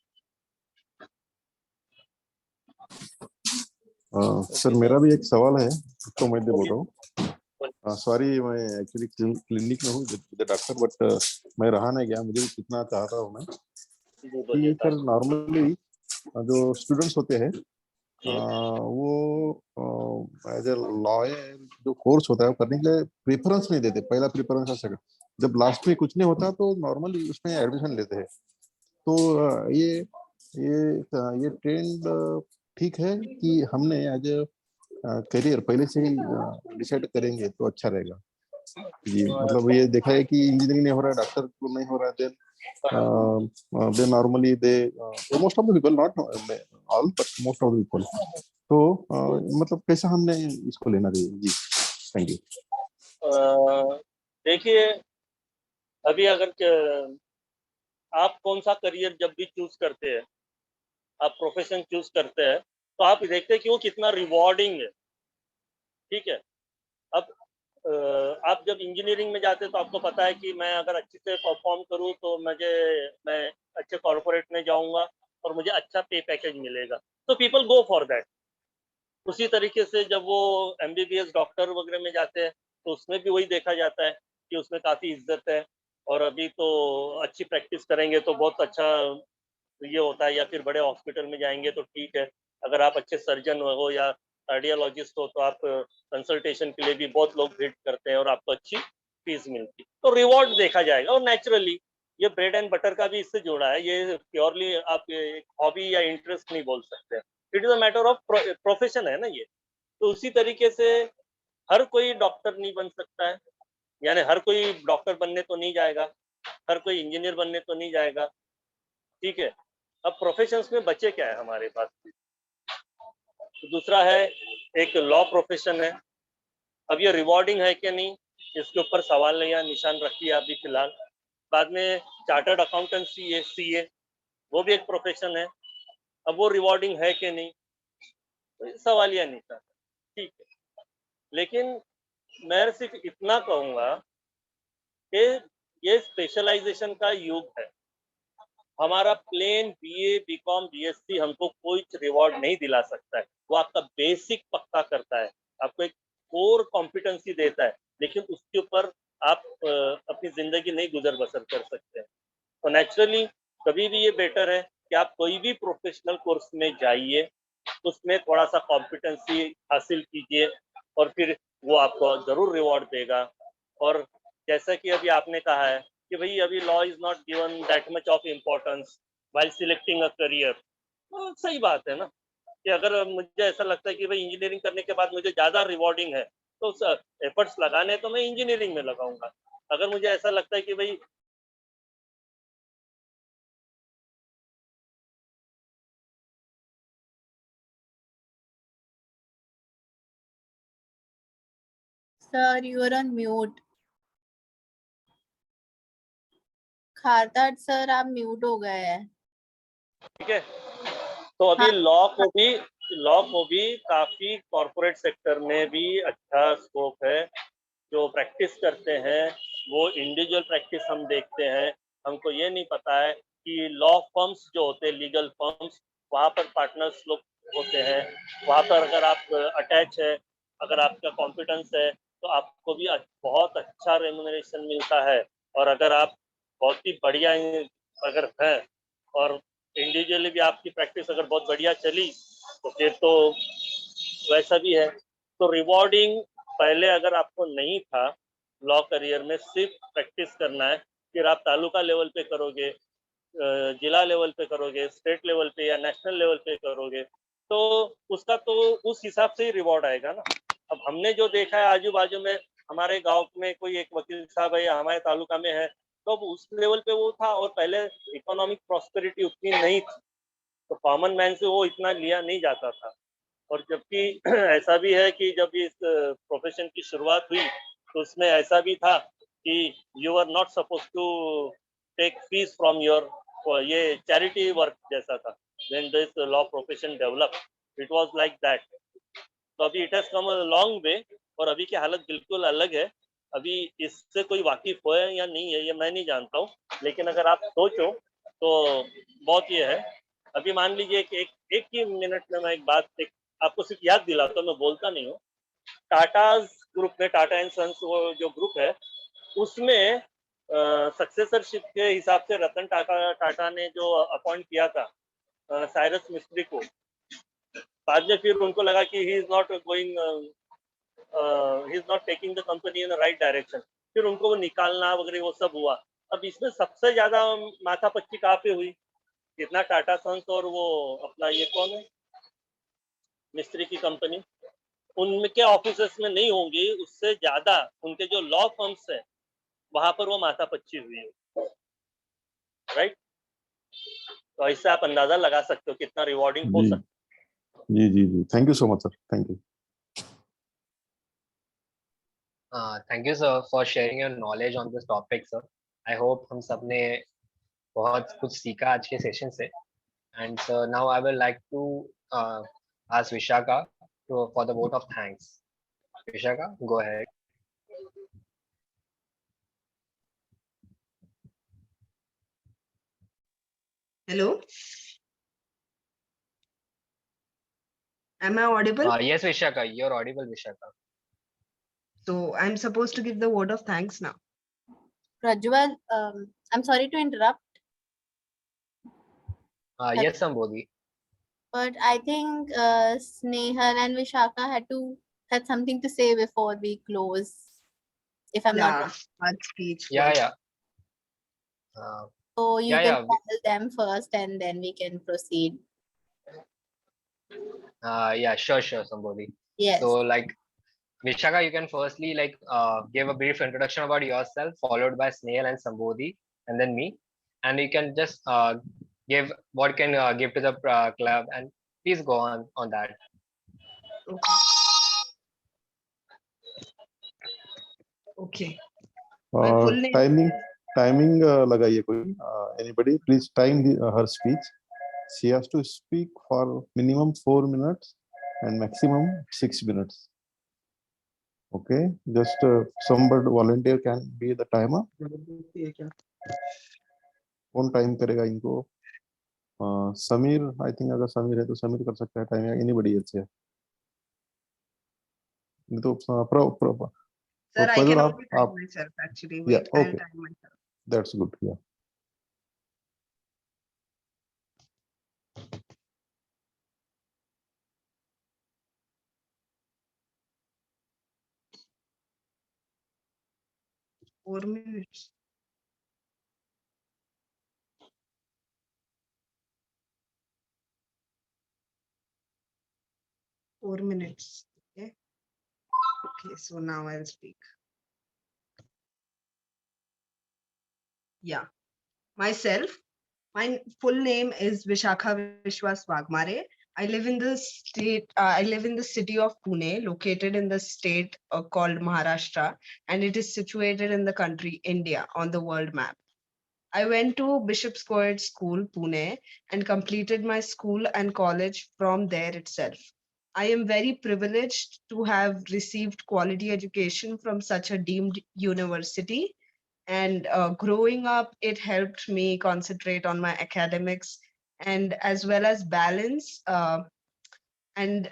Sir मेरा भी एक सवाल है, तो मैं बोल रहा हूँ। सॉरी, मैं एक्चुअली क्लिनिक में हूँ डॉक्टर, बट मैं रहा नहीं गया, मुझे कितना चाहता हूँ मैं कि सर नॉर्मली जो स्टूडेंट्स होते हैं वो एज ए लॉयर जो कोर्स होता है वो करने के लिए प्रेफरेंस नहीं देते, पहला प्रेफरेंस है सेकंड, जब लास्ट में कुछ नहीं होता तो नॉर्मली उसमें एडमिशन लेते हैं। तो ये ट्रेंड ठीक है कि हमने एज ए करियर पहले से ही डिसाइड करेंगे तो अच्छा रहेगा जी? मतलब ये देखा है कि इंजीनियरिंग नहीं हो रहा है, डॉक्टर को नहीं हो रहा है, then normally they most of the people, not all but most of the people, तो मतलब कैसा हमने इसको लेना चाहिए जी? Thank you. देखिए, अभी अगर आप कौन सा करियर जब भी चूज करते हैं, आप प्रोफेशन चूज करते हैं, तो आप देखते हैं कि वो कितना रिवॉर्डिंग है, ठीक है। अब आप जब इंजीनियरिंग में जाते हैं तो आपको पता है कि मैं अगर अच्छे से परफॉर्म करूं तो मैं अच्छे कॉर्पोरेट में जाऊंगा और मुझे अच्छा पे पैकेज मिलेगा, तो पीपल गो फॉर दैट। उसी तरीके से जब वो MBBS डॉक्टर वगैरह में जाते हैं तो उसमें भी वही देखा जाता है कि उसमें काफ़ी इज्जत है, और अभी तो अच्छी प्रैक्टिस करेंगे तो बहुत अच्छा ये होता है, या फिर बड़े हॉस्पिटल में जाएंगे तो ठीक है। अगर आप अच्छे सर्जन हो या कार्डियोलॉजिस्ट हो तो आप कंसल्टेशन के लिए भी बहुत लोग वेट करते हैं और आपको अच्छी फीस मिलती है, तो रिवॉर्ड देखा जाएगा। और नेचुरली ये ब्रेड एंड बटर का भी इससे जुड़ा है, ये प्योरली आप एक हॉबी या इंटरेस्ट नहीं बोल सकते। It is a matter of profession है ना ये। तो उसी तरीके से हर कोई डॉक्टर नहीं बन सकता है, यानी हर कोई डॉक्टर बनने तो नहीं जाएगा, हर कोई इंजीनियर बनने तो नहीं जाएगा, ठीक है। अब प्रोफेशंस में बचे क्या है हमारे पास? तो दूसरा है एक लॉ प्रोफेशन है। अब ये रिवॉर्डिंग है कि नहीं, इसके ऊपर सवाल या निशान रखिए अभी फिलहाल। बाद में चार्टर्ड अकाउंटेंसी है, सीए, वो भी एक प्रोफेशन है। अब वो रिवॉर्डिंग है कि नहीं, तो सवाल या निशान, ठीक है। लेकिन मैं सिर्फ इतना कहूंगा कि ये स्पेशलाइजेशन का युग है। हमारा प्लेन बीए, बीकॉम, बीएससी हमको कोई रिवॉर्ड नहीं दिला सकता है। वो आपका बेसिक पक्का करता है, आपको एक कोर कॉम्पिटेंसी देता है, लेकिन उसके ऊपर आप अपनी जिंदगी नहीं गुजर बसर कर सकते हैं। तो नेचुरली कभी भी ये बेटर है कि आप कोई भी प्रोफेशनल कोर्स में जाइए, उसमें थोड़ा सा कॉम्पिटेंसी हासिल कीजिए, और फिर वो आपको जरूर रिवॉर्ड देगा। और जैसा कि अभी आपने कहा है कि भाई अभी law is not given that much of importance while selecting a career, तो सही बात है ना कि अगर मुझे ऐसा लगता है कि भाई इंजीनियरिंग करने के बाद मुझे ज़्यादा रिवॉर्डिंग है, तो एफर्ट्स लगाने तो मैं इंजीनियरिंग में लगाऊंगा। अगर मुझे ऐसा लगता है कि भाई Sir, you are on mute. Khardar sir आप म्यूट हो गए हैं। ठीक है, तो अभी लॉ को भी काफी कॉर्पोरेट सेक्टर में भी अच्छा स्कोप है। जो प्रैक्टिस करते हैं वो इंडिविजुअल प्रैक्टिस हम देखते हैं। हमको ये नहीं पता है कि लॉ फर्म्स जो होते हैं, लीगल फर्म्स, वहाँ पर पार्टनर्स लोग होते हैं। वहाँ पर अगर आप अटैच है, अगर आपका कॉम्पिटेंस है, तो आपको भी बहुत अच्छा रेम्यूनरेशन मिलता है। और अगर आप बहुत ही बढ़िया अगर है और इंडिविजुअली भी आपकी प्रैक्टिस अगर बहुत बढ़िया चली, तो फिर तो वैसा भी है। तो रिवॉर्डिंग पहले अगर आपको नहीं था लॉ करियर में, सिर्फ प्रैक्टिस करना है, फिर आप तालुका लेवल पे करोगे, जिला लेवल पे करोगे, स्टेट लेवल पे या नेशनल लेवल पे करोगे, तो उसका तो उस हिसाब से ही रिवॉर्ड आएगा ना। अब हमने जो देखा है आजू बाजू में, हमारे गांव में कोई एक वकील साहब है या हमारे तालुका में है, तो अब उस लेवल पे वो था, और पहले इकोनॉमिक प्रॉस्पेरिटी उतनी नहीं थी, तो कॉमन मैन से वो इतना लिया नहीं जाता था। और जबकि ऐसा भी है कि जब इस प्रोफेशन की शुरुआत हुई, तो उसमें ऐसा भी था कि you are not suppose to take fees from your, ये चैरिटी वर्क जैसा था। When this law profession develop, it was like that. तो अभी it has come a long way, और अभी की हालत बिल्कुल अलग है। अभी इससे कोई वाकिफ हो या नहीं है ये मैं नहीं जानता हूँ, लेकिन अगर आप सोचो तो बहुत ये है। अभी मान लीजिए कि एक ही मिनट में मैं एक बात आपको सिर्फ याद दिलाता हूँ, मैं बोलता नहीं हूँ। टाटाज ग्रुप में, टाटा एंड सन्स वो जो ग्रुप है, उसमें सक्सेसरशिप के हिसाब से रतन टाटा ने जो अपॉइंट किया था साइरस मिस्त्री को, बाद में फिर उनको लगा कि he is not going, he is not taking the company in the right direction, फिर उनको वो निकालना वगैरह वो सब हुआ। अब इसमें सबसे ज्यादा माथापच्ची कहाँ पे हुई? जितना टाटा सन्स और वो अपना ये कौन है मिस्त्री की कंपनी, उनके ऑफिसेस में नहीं होंगी, उससे ज्यादा उनके जो लॉ फर्म्स है वहां पर वो माथापच्ची हुई है, राइट। तो इससे आप अंदाजा लगा सकते हो कितना रिवॉर्डिंग हो सकता है। जी जी जी, thank you so much sir, thank you. Thank you sir for sharing your knowledge on this topic sir. I hope हम सब ने बहुत कुछ सीखा आज के सेशन से। And sir now I will like to ask Vishaka for the vote of thanks. Vishaka, go ahead. Hello. Am I audible? Yes, Vishaka, you're audible, Vishaka. So I'm supposed to give the word of thanks now. Prajwal, I'm sorry to interrupt. Yes, Sambodhi. But I think Snehal and Vishaka had something to say before we close. If I'm not wrong. That speech. Yeah, first. yeah. So you Yeah, can yeah. tell them first and then we can proceed. Yeah, sure, Sambodhi. Yes. So, like, Vishaka, you can firstly give a brief introduction about yourself, followed by Snail and Sambodhi, and then me, and you can just give what can give to the club, and please go on that. Okay. Okay. My full name timing is timing लगाइए कोई anybody please time her speech. She has to speak for minimum 4 minutes and maximum 6 minutes. Okay, just somebody volunteer can be the timer. कौन time करेगा इनको? Sameer, I think अगर समीर है तो समीर कर सकता है टाइम, या एनीबॉडी एल्स है? नहीं तो pro pro sir. I Fazal, can आप only time आप myself actually. yeah, Wait, I'll okay, time myself. that's good. Yeah. 4 minutes. Four minutes. Okay. Okay. So now I'll speak. Yeah. Myself. My full name is Vishakha Vishwas Wagmare. I live in the state. I live in the city of Pune, located in the state called Maharashtra, and it is situated in the country India on the world map. I went to Bishop's Coed School, Pune, and completed my school and college from there itself. I am very privileged to have received quality education from such a deemed university. And growing up, it helped me concentrate on my academics and as well as balance and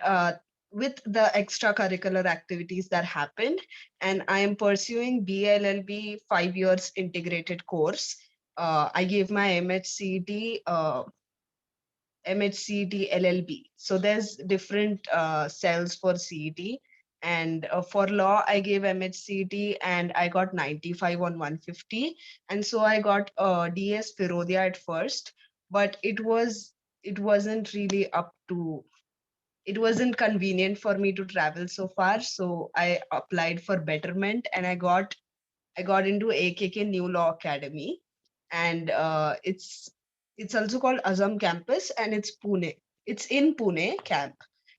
with the extracurricular activities that happened. And I am pursuing BLLB 5 years integrated course. I gave my MHCET, MHCET LLB. So there's different cells for CET. And for law, I gave MHCET and I got 95 on 150. And so I got DS Firodia at first, but it wasn't really up to, it wasn't convenient for me to travel so far. So I applied for betterment and I got into AKK New Law Academy, and it's also called Azam Campus, and it's Pune. It's in Pune camp,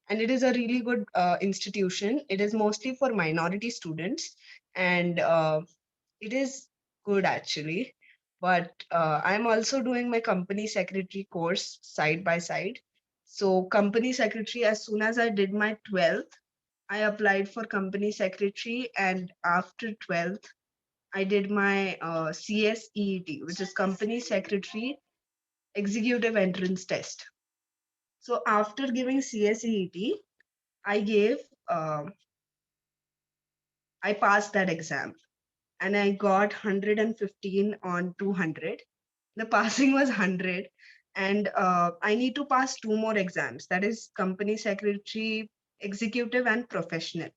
and it is a really good institution. It is mostly for minority students, and it is good actually. But I'm also doing my company secretary course side by side. So company secretary, as soon as I did my 12th, I applied for company secretary, and after 12th I did my CSEET, which is Company Secretary Executive Entrance Test. So after giving CSEET, I gave, I passed that exam and I got 115 on 200. The passing was 100, and I need to pass two more exams. That is Company Secretary, Executive, and Professional.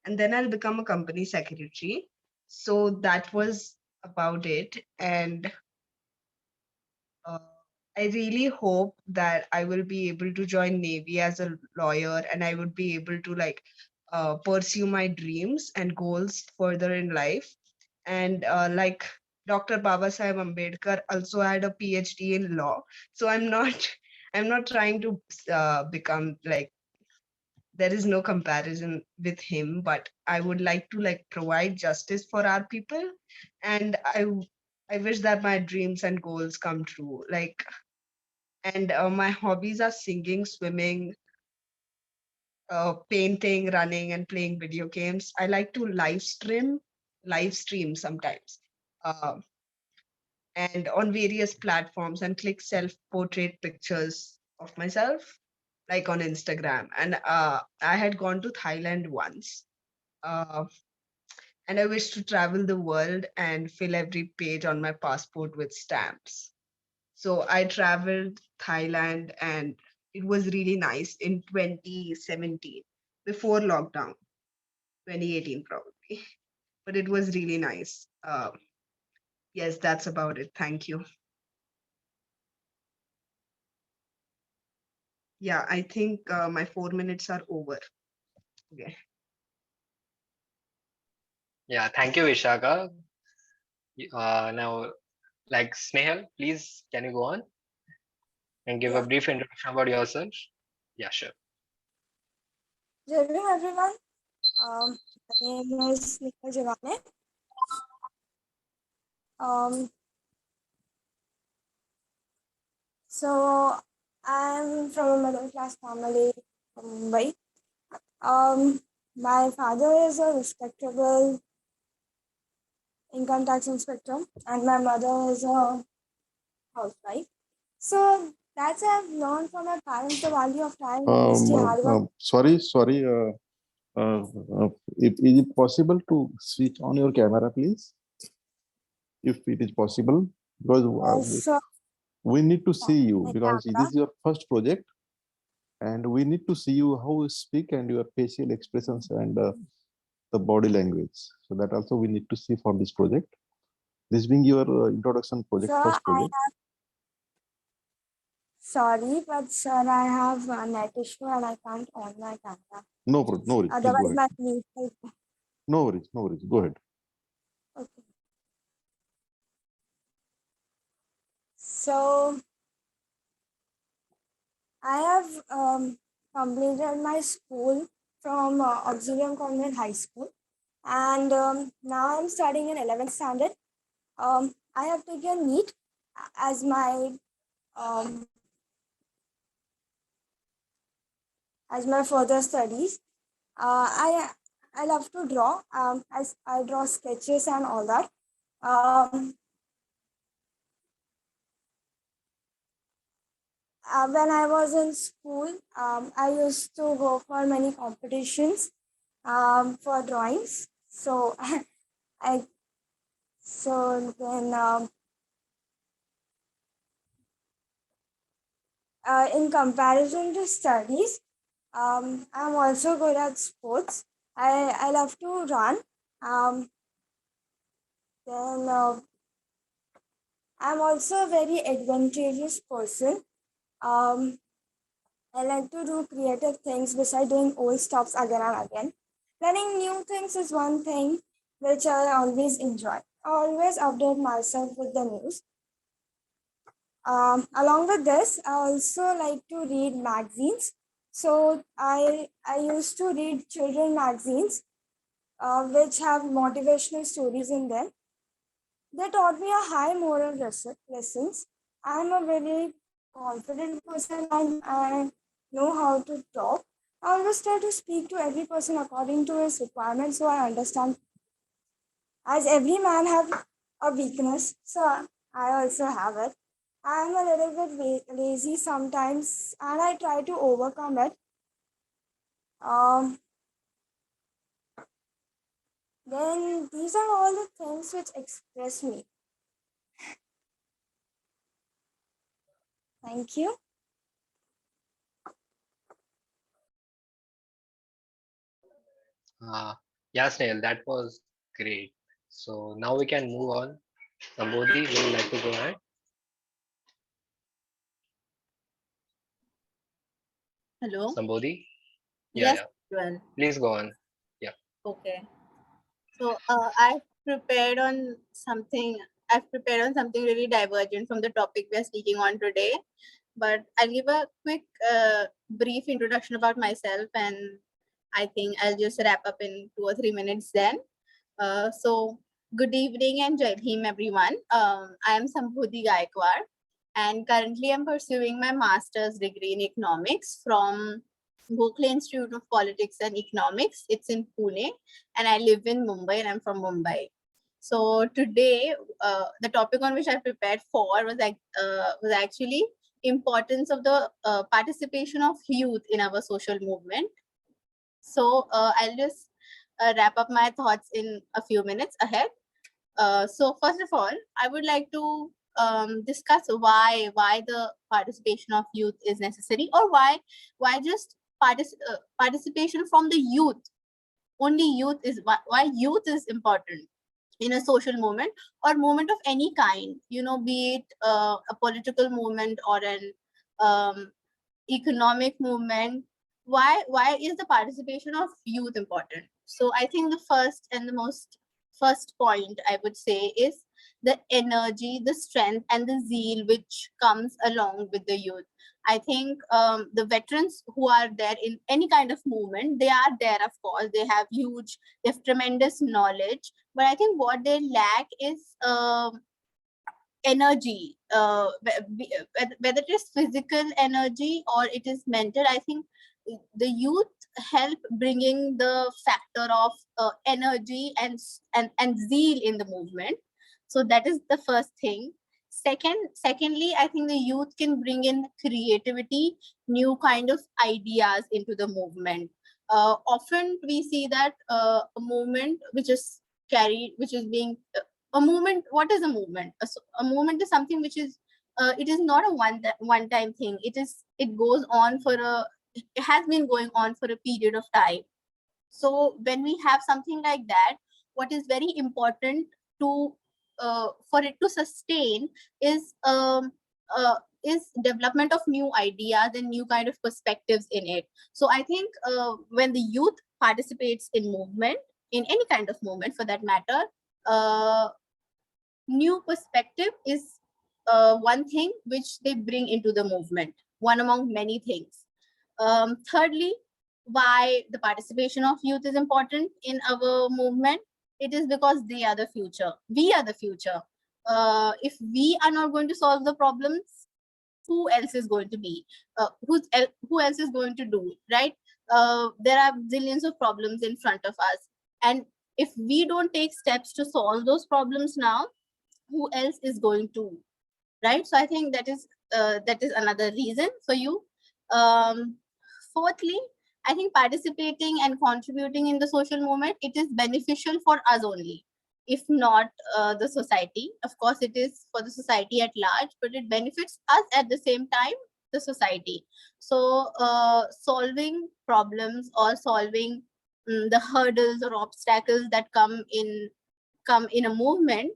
And then I'll become a company secretary. So that was about it. And uh, I really hope that I will be able to join Navy as a lawyer, and I would be able to pursue my dreams and goals further in life. And like Dr. Babasaheb Ambedkar also had a PhD in law. So I'm not I'm not trying to become like, there is no comparison with him, but I would like to provide justice for our people. And I wish that my dreams and goals come true. And my hobbies are singing, swimming, painting, running, and playing video games. I like to live stream sometimes, uh, and on various platforms, and click self-portrait pictures of myself, like on Instagram. And I had gone to Thailand once, uh, and I wish to travel the world and fill every page on my passport with stamps. So I traveled Thailand, and it was really nice in 2017, before lockdown, 2018 probably. But it was really nice. Yes, that's about it. Thank you. Yeah, I think my 4 minutes are over. Okay. Yeah, thank you, Vishaka. Now, like Snehal, please, can you go on and give a Yeah. brief introduction about yourself? Yeah, sure. Good evening, everyone. My name is Nitin Khartad. Um, so I'm from a middle class family from Mumbai. My father is a respectable income tax inspector, and my mother is a housewife. So that's I've learned from my parents the value of time, honesty, hard work. Sorry. Uh, is it possible to switch on your camera, please? If it is possible, because So we need to see you, my because it camera. is your first project, and we need to see you how you speak and your facial expressions and the body language. So that also we need to see for this project. This being your introduction project, Sir, first I project. have sorry, but sir, I have a net issue and I can't on my camera. No problem, no worries. Please go Otherwise, ahead. my mute will. No worries, no worries. Go ahead. Okay. So I have completed my school from Auxilium Convent High School, and now I'm studying in 11th standard. I have taken NEET as um, my further studies. I love to draw. I draw sketches and all that. When I was in school, I used to go for many competitions for drawings. So I so then in comparison to studies, I'm also good at sports. I love to run. Um, then I'm also a very adventurous person. Um, I like to do creative things besides doing old stuffs again and again. Learning new things is one thing which I always enjoy. I always update myself with the news. Along with this, I also like to read magazines. So I used to read children magazines, which have motivational stories in them. They taught me a high moral lessons. I'm a very confident person and I know how to talk. I always try to speak to every person according to his requirements so I understand. As every man have a weakness, so I also have it. I'm a little bit lazy sometimes and I try to overcome it. Um, then these are all the things which express me. Thank you. Yeah, Snail, that was great. So now we can move on. Sambodhi, would you like to go ahead? Hello. Sambodhi? Yes, Yeah. well, Please go on. Yeah. okay. So I've prepared on something. I've prepared on something really divergent from the topic we're speaking on today. But I'll give a quick, brief introduction about myself, and I think I'll just wrap up in 2 or 3 minutes then. So good evening and Jai Bhim, everyone. I am Sambodhi Gaikwad, and currently I'm pursuing my master's degree in economics from Gokhale Institute of Politics and Economics. It's in Pune, and I live in Mumbai, and I'm from Mumbai. So today, the topic on which I prepared for was actually importance of the participation of youth in our social movement. So I'll just wrap up my thoughts in a few minutes ahead. So first of all, I would like to discuss why the participation of youth is necessary, or why just participation from the youth. Only youth is why youth is important in a social movement or movement of any kind. You know, be it a political movement or an economic movement. Why is the participation of youth important? So I think the first point I would say is the energy, the strength, and the zeal which comes along with the youth. I think the veterans who are there in any kind of movement, they are there, of course. They have tremendous knowledge, but I think what they lack is energy, whether it is physical energy or it is mental. I think the youth help bringing the factor of energy and zeal in the movement. So that is the first thing. Secondly, I think the youth can bring in creativity, new kind of ideas into the movement. Often we see that a movement which is being a movement. What is a movement? A movement is something which is it is not a one time thing. It goes on it has been going on for a period of time. So when we have something like that, what is very important to for it to sustain is development of new ideas and new kind of perspectives in it. So I think when the youth participates in movement, in any kind of movement for that matter, new perspective is one thing which they bring into the movement, one among many things. Thirdly, why the participation of youth is important in our movement? It is because they are the future. We are the future. If we are not going to solve the problems, who else is going to be? Who else is going to do, right? There are zillions of problems in front of us. And if we don't take steps to solve those problems now, who else is going to, right? So I think that is another reason for you. Fourthly, I think participating and contributing in the social movement, it is beneficial for us only, if not the society. Of course, it is for the society at large, but it benefits us at the same time, the society. So solving problems or solving the hurdles or obstacles that come in a movement,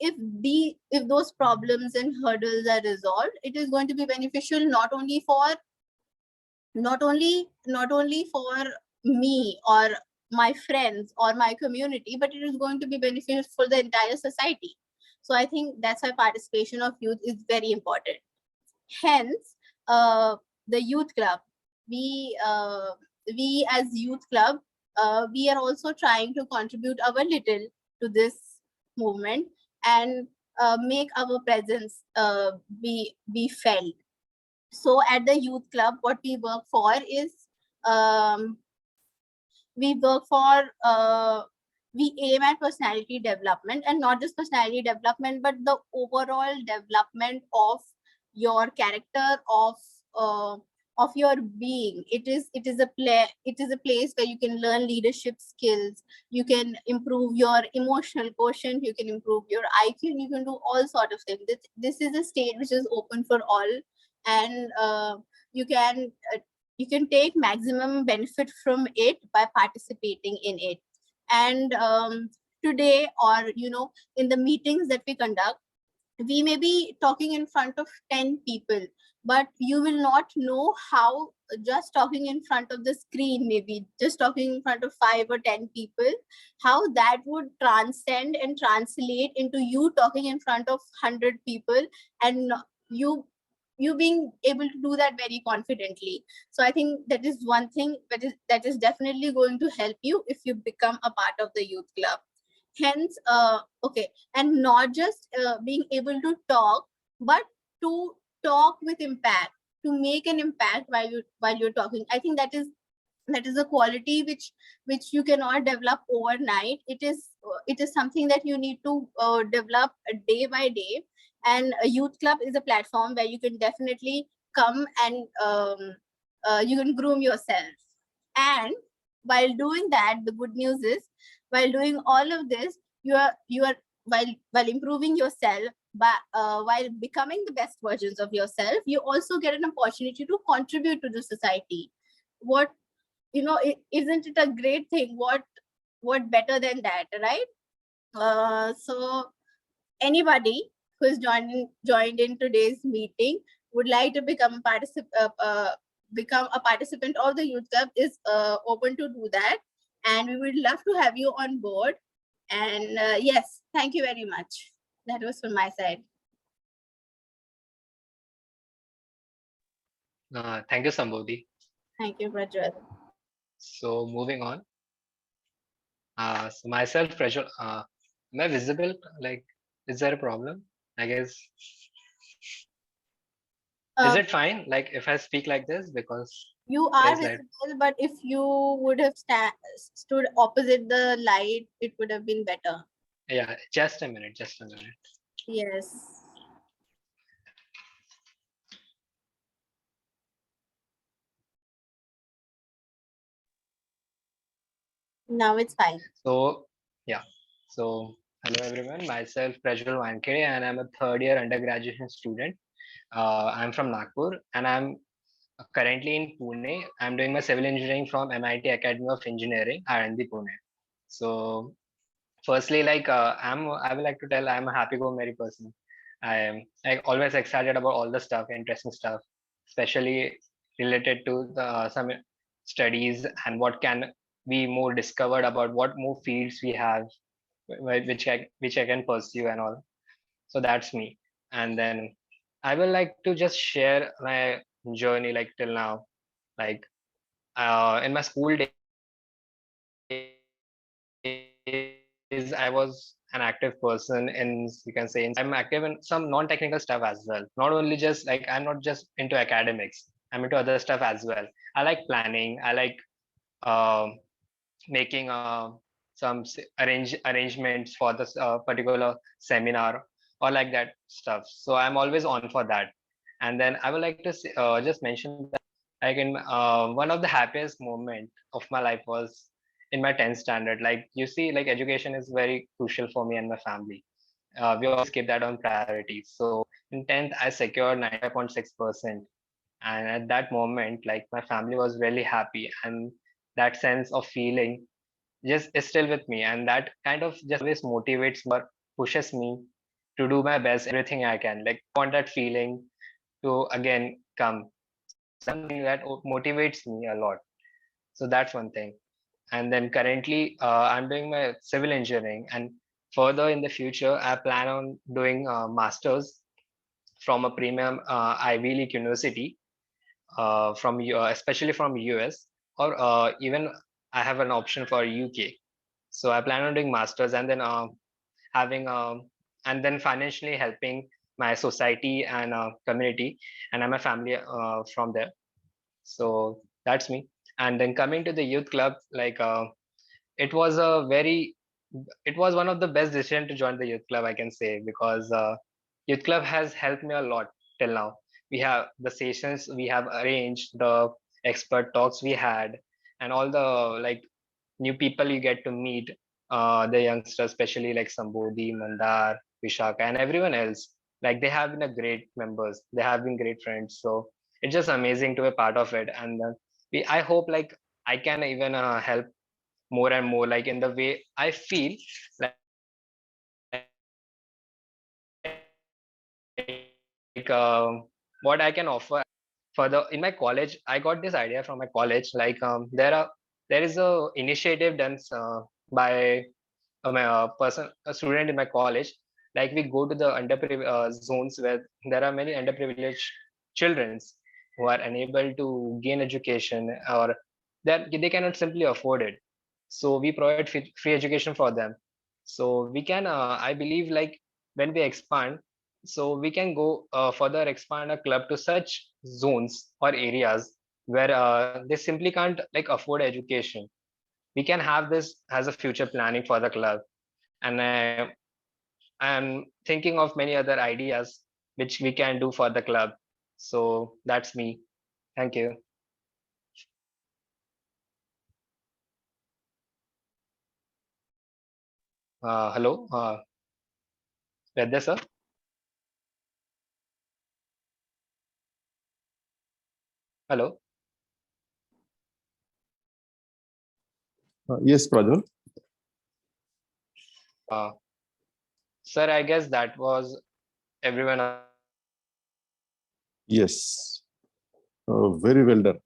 if those problems and hurdles are resolved, it is going to be beneficial not only for me or my friends or my community, but it is going to be beneficial for the entire society. So I think that's why participation of youth is very important. Hence, the youth club, we as youth club, we are also trying to contribute our little to this movement and make our presence be felt. So at the youth club, what we work for is we aim at personality development, and not just personality development, but the overall development of your character, of your being. It is a place where you can learn leadership skills, you can improve your emotional quotient, you can improve your IQ, and you can do all sort of things. This is a stage which is open for all, and you can take maximum benefit from it by participating in it. And today, or in the meetings that we conduct, we may be talking in front of 10 people, but you will not know how just talking in front of the screen, maybe just talking in front of 5 or 10 people, how that would transcend and translate into you talking in front of 100 people, and you being able to do that very confidently. So I think that is one thing that is definitely going to help you if you become a part of the youth club. Hence, okay, and not just being able to talk, but to talk with impact, to make an impact while you're talking. I think that is a quality which you cannot develop overnight. It is something that you need to develop day by day. And a youth club is a platform where you can definitely come and you can groom yourself. And while doing that, the good news is, while doing all of this, you are while improving yourself, but while becoming the best versions of yourself, you also get an opportunity to contribute to the society. What isn't it a great thing? What better than that, right? So anybody who has joined in today's meeting, would like to become a participant of the youth club is open to do that, and we would love to have you on board. And yes, thank you very much. That was from my side. Thank you, Sambodhi. Thank you, Prajwal. So moving on. So myself, Prajwal, am I visible? Like, is there a problem? I guess. Is it fine? Like if I speak like this, because you are there's light. visible, but if you would have stood opposite the light, it would have been better. Yeah, just a minute, just a minute. Yes. Now it's fine. So yeah. So hello everyone. Myself Prajwal Wankere, and I'm a third year undergraduate student. I'm from Nagpur, and I'm currently in Pune. I'm doing my civil engineering from MIT Academy of Engineering, R&D Pune. So firstly, like I would like to tell I'm a happy-go-merry person. I am like always excited about all the stuff, interesting stuff, especially related to the some studies and what can be more discovered about what more fields we have, which I can pursue and all. So that's me. And then I will like to just share my journey like till now, like in my school days I was an active person in, you can say, I'm active in some non-technical stuff as well. Not only just like I'm not just into academics, I'm into other stuff as well. I like planning. I like making some arrangements for this particular seminar or like that stuff. So I'm always on for that. And then I would like to just mention that like in one of the happiest moment of my life was in my 10th standard. Like you see, like education is very crucial for me and my family. We always keep that on priority. So in 10th, I secured 95.6%. And at that moment, like my family was really happy, and that sense of feeling just is still with me, and that kind of just always motivates me or pushes me to do my best, everything I can. Like I want that feeling to again come. Something that motivates me a lot. So that's one thing. And then currently I'm doing my civil engineering, and further in the future I plan on doing masters from a premium Ivy League university, from especially from US, or even I have an option for UK. So I plan on doing masters, and then having and then financially helping my society and community and my family from there. So that's me. And then coming to the youth club, like it was a very, it was one of the best decision to join the youth club, I can say, because youth club has helped me a lot till now. We have the sessions we have arranged, the expert talks we had, and all the like new people you get to meet, the youngsters, especially like Sambodhi, Mandar, Vishaka, and everyone else. Like they have been a great members. They have been great friends. So it's just amazing to be part of it. And I hope like I can even help more and more, like in the way I feel like what I can offer. Further in my college, I got this idea from my college. Like there is a initiative done by a student in my college. Like we go to the underprivileged zones where there are many underprivileged children who are unable to gain education, or that they cannot simply afford it. So we provide free education for them. So we can I believe like when we expand, so we can go further expand a club to such zones or areas where they simply can't like afford education. We can have this as a future planning for the club. And I'm thinking of many other ideas which we can do for the club. So that's me. Thank you. Hello, Vedya sir. Hello. Yes, Prajwal. Uh, Sir, I guess that was everyone. Yes, very well done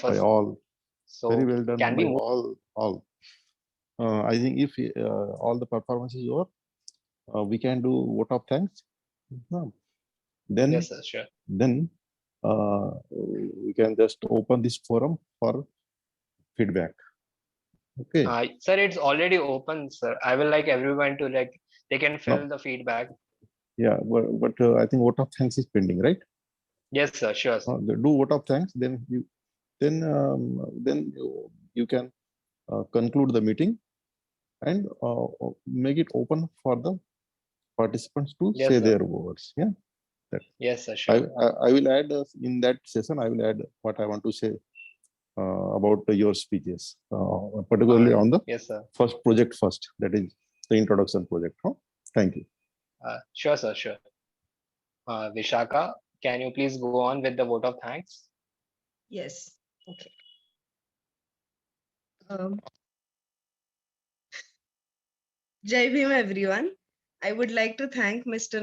by all. So Very well done can by we move? all. I think if all the performance is over, we can do vote of thanks. Then, Yes, sir, sure. then we can just open this forum for feedback. Okay. Sir, it's already open, sir. I will like everyone to like, they can fill No. the feedback. Yeah, but I think vote of thanks is pending, right? Yes, sir, sure. Sir. Do vote of thanks, then you can conclude the meeting and make it open for the participants to Yes, say sir. their words. Yeah. Yes, sir, sure. I will add in that session. I will add what I want to say about your speeches, particularly on the Yes, sir. first project first. That is the introduction project. Huh? Thank you. Sure, sir, sure. Vishaka, can you please go on with the vote of thanks? Yes. Okay. Jai Bhim, everyone. I would like to thank Mr.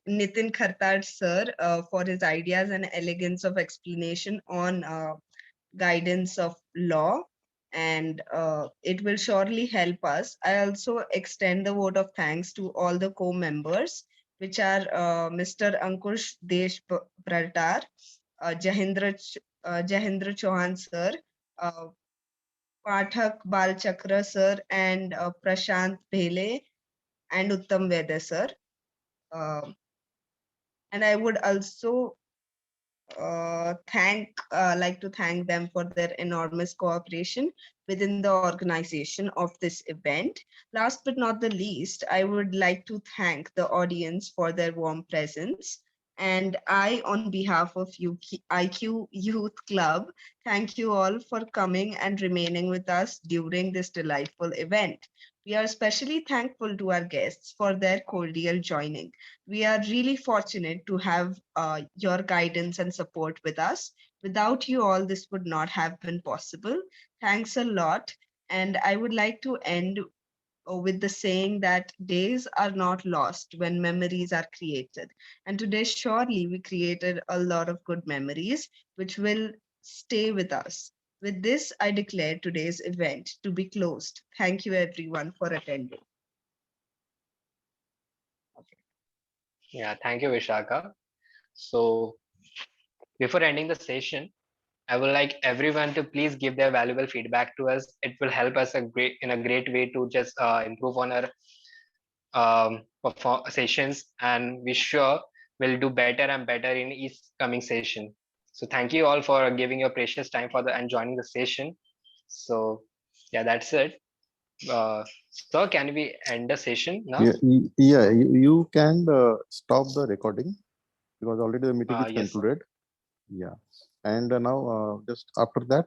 Nitin Khartad, sir, for his ideas and elegance of explanation on guidance of law, and it will surely help us. I also extend the vote of thanks to all the co-members, which are Mr. Ankush Desh Pratar, Jahindra Chauhan, sir, Pathak Balchakra, sir, and Prashant Bhele, and Uttam Veda, sir. And I would also like to thank them for their enormous cooperation within the organization of this event. Last but not the least, I would like to thank the audience for their warm presence. And I, on behalf of IQ Youth Club, thank you all for coming and remaining with us during this delightful event. We are especially thankful to our guests for their cordial joining. We are really fortunate to have your guidance and support with us. Without you all, this would not have been possible. Thanks a lot. And I would like to end with the saying that days are not lost when memories are created. And today, surely we created a lot of good memories, which will stay with us. With this, I declare today's event to be closed. Thank you, everyone, for attending. Yeah, thank you, Vishaka. So before ending the session, I would like everyone to please give their valuable feedback to us. It will help us in a great way to just improve on our sessions, and we sure will do better and better in each coming session. So thank you all for giving your precious time for and joining the session. So yeah, that's it. So can we end the session now? Yeah, you can stop the recording because already the meeting is Yes, sir. concluded. Yeah, and now just after that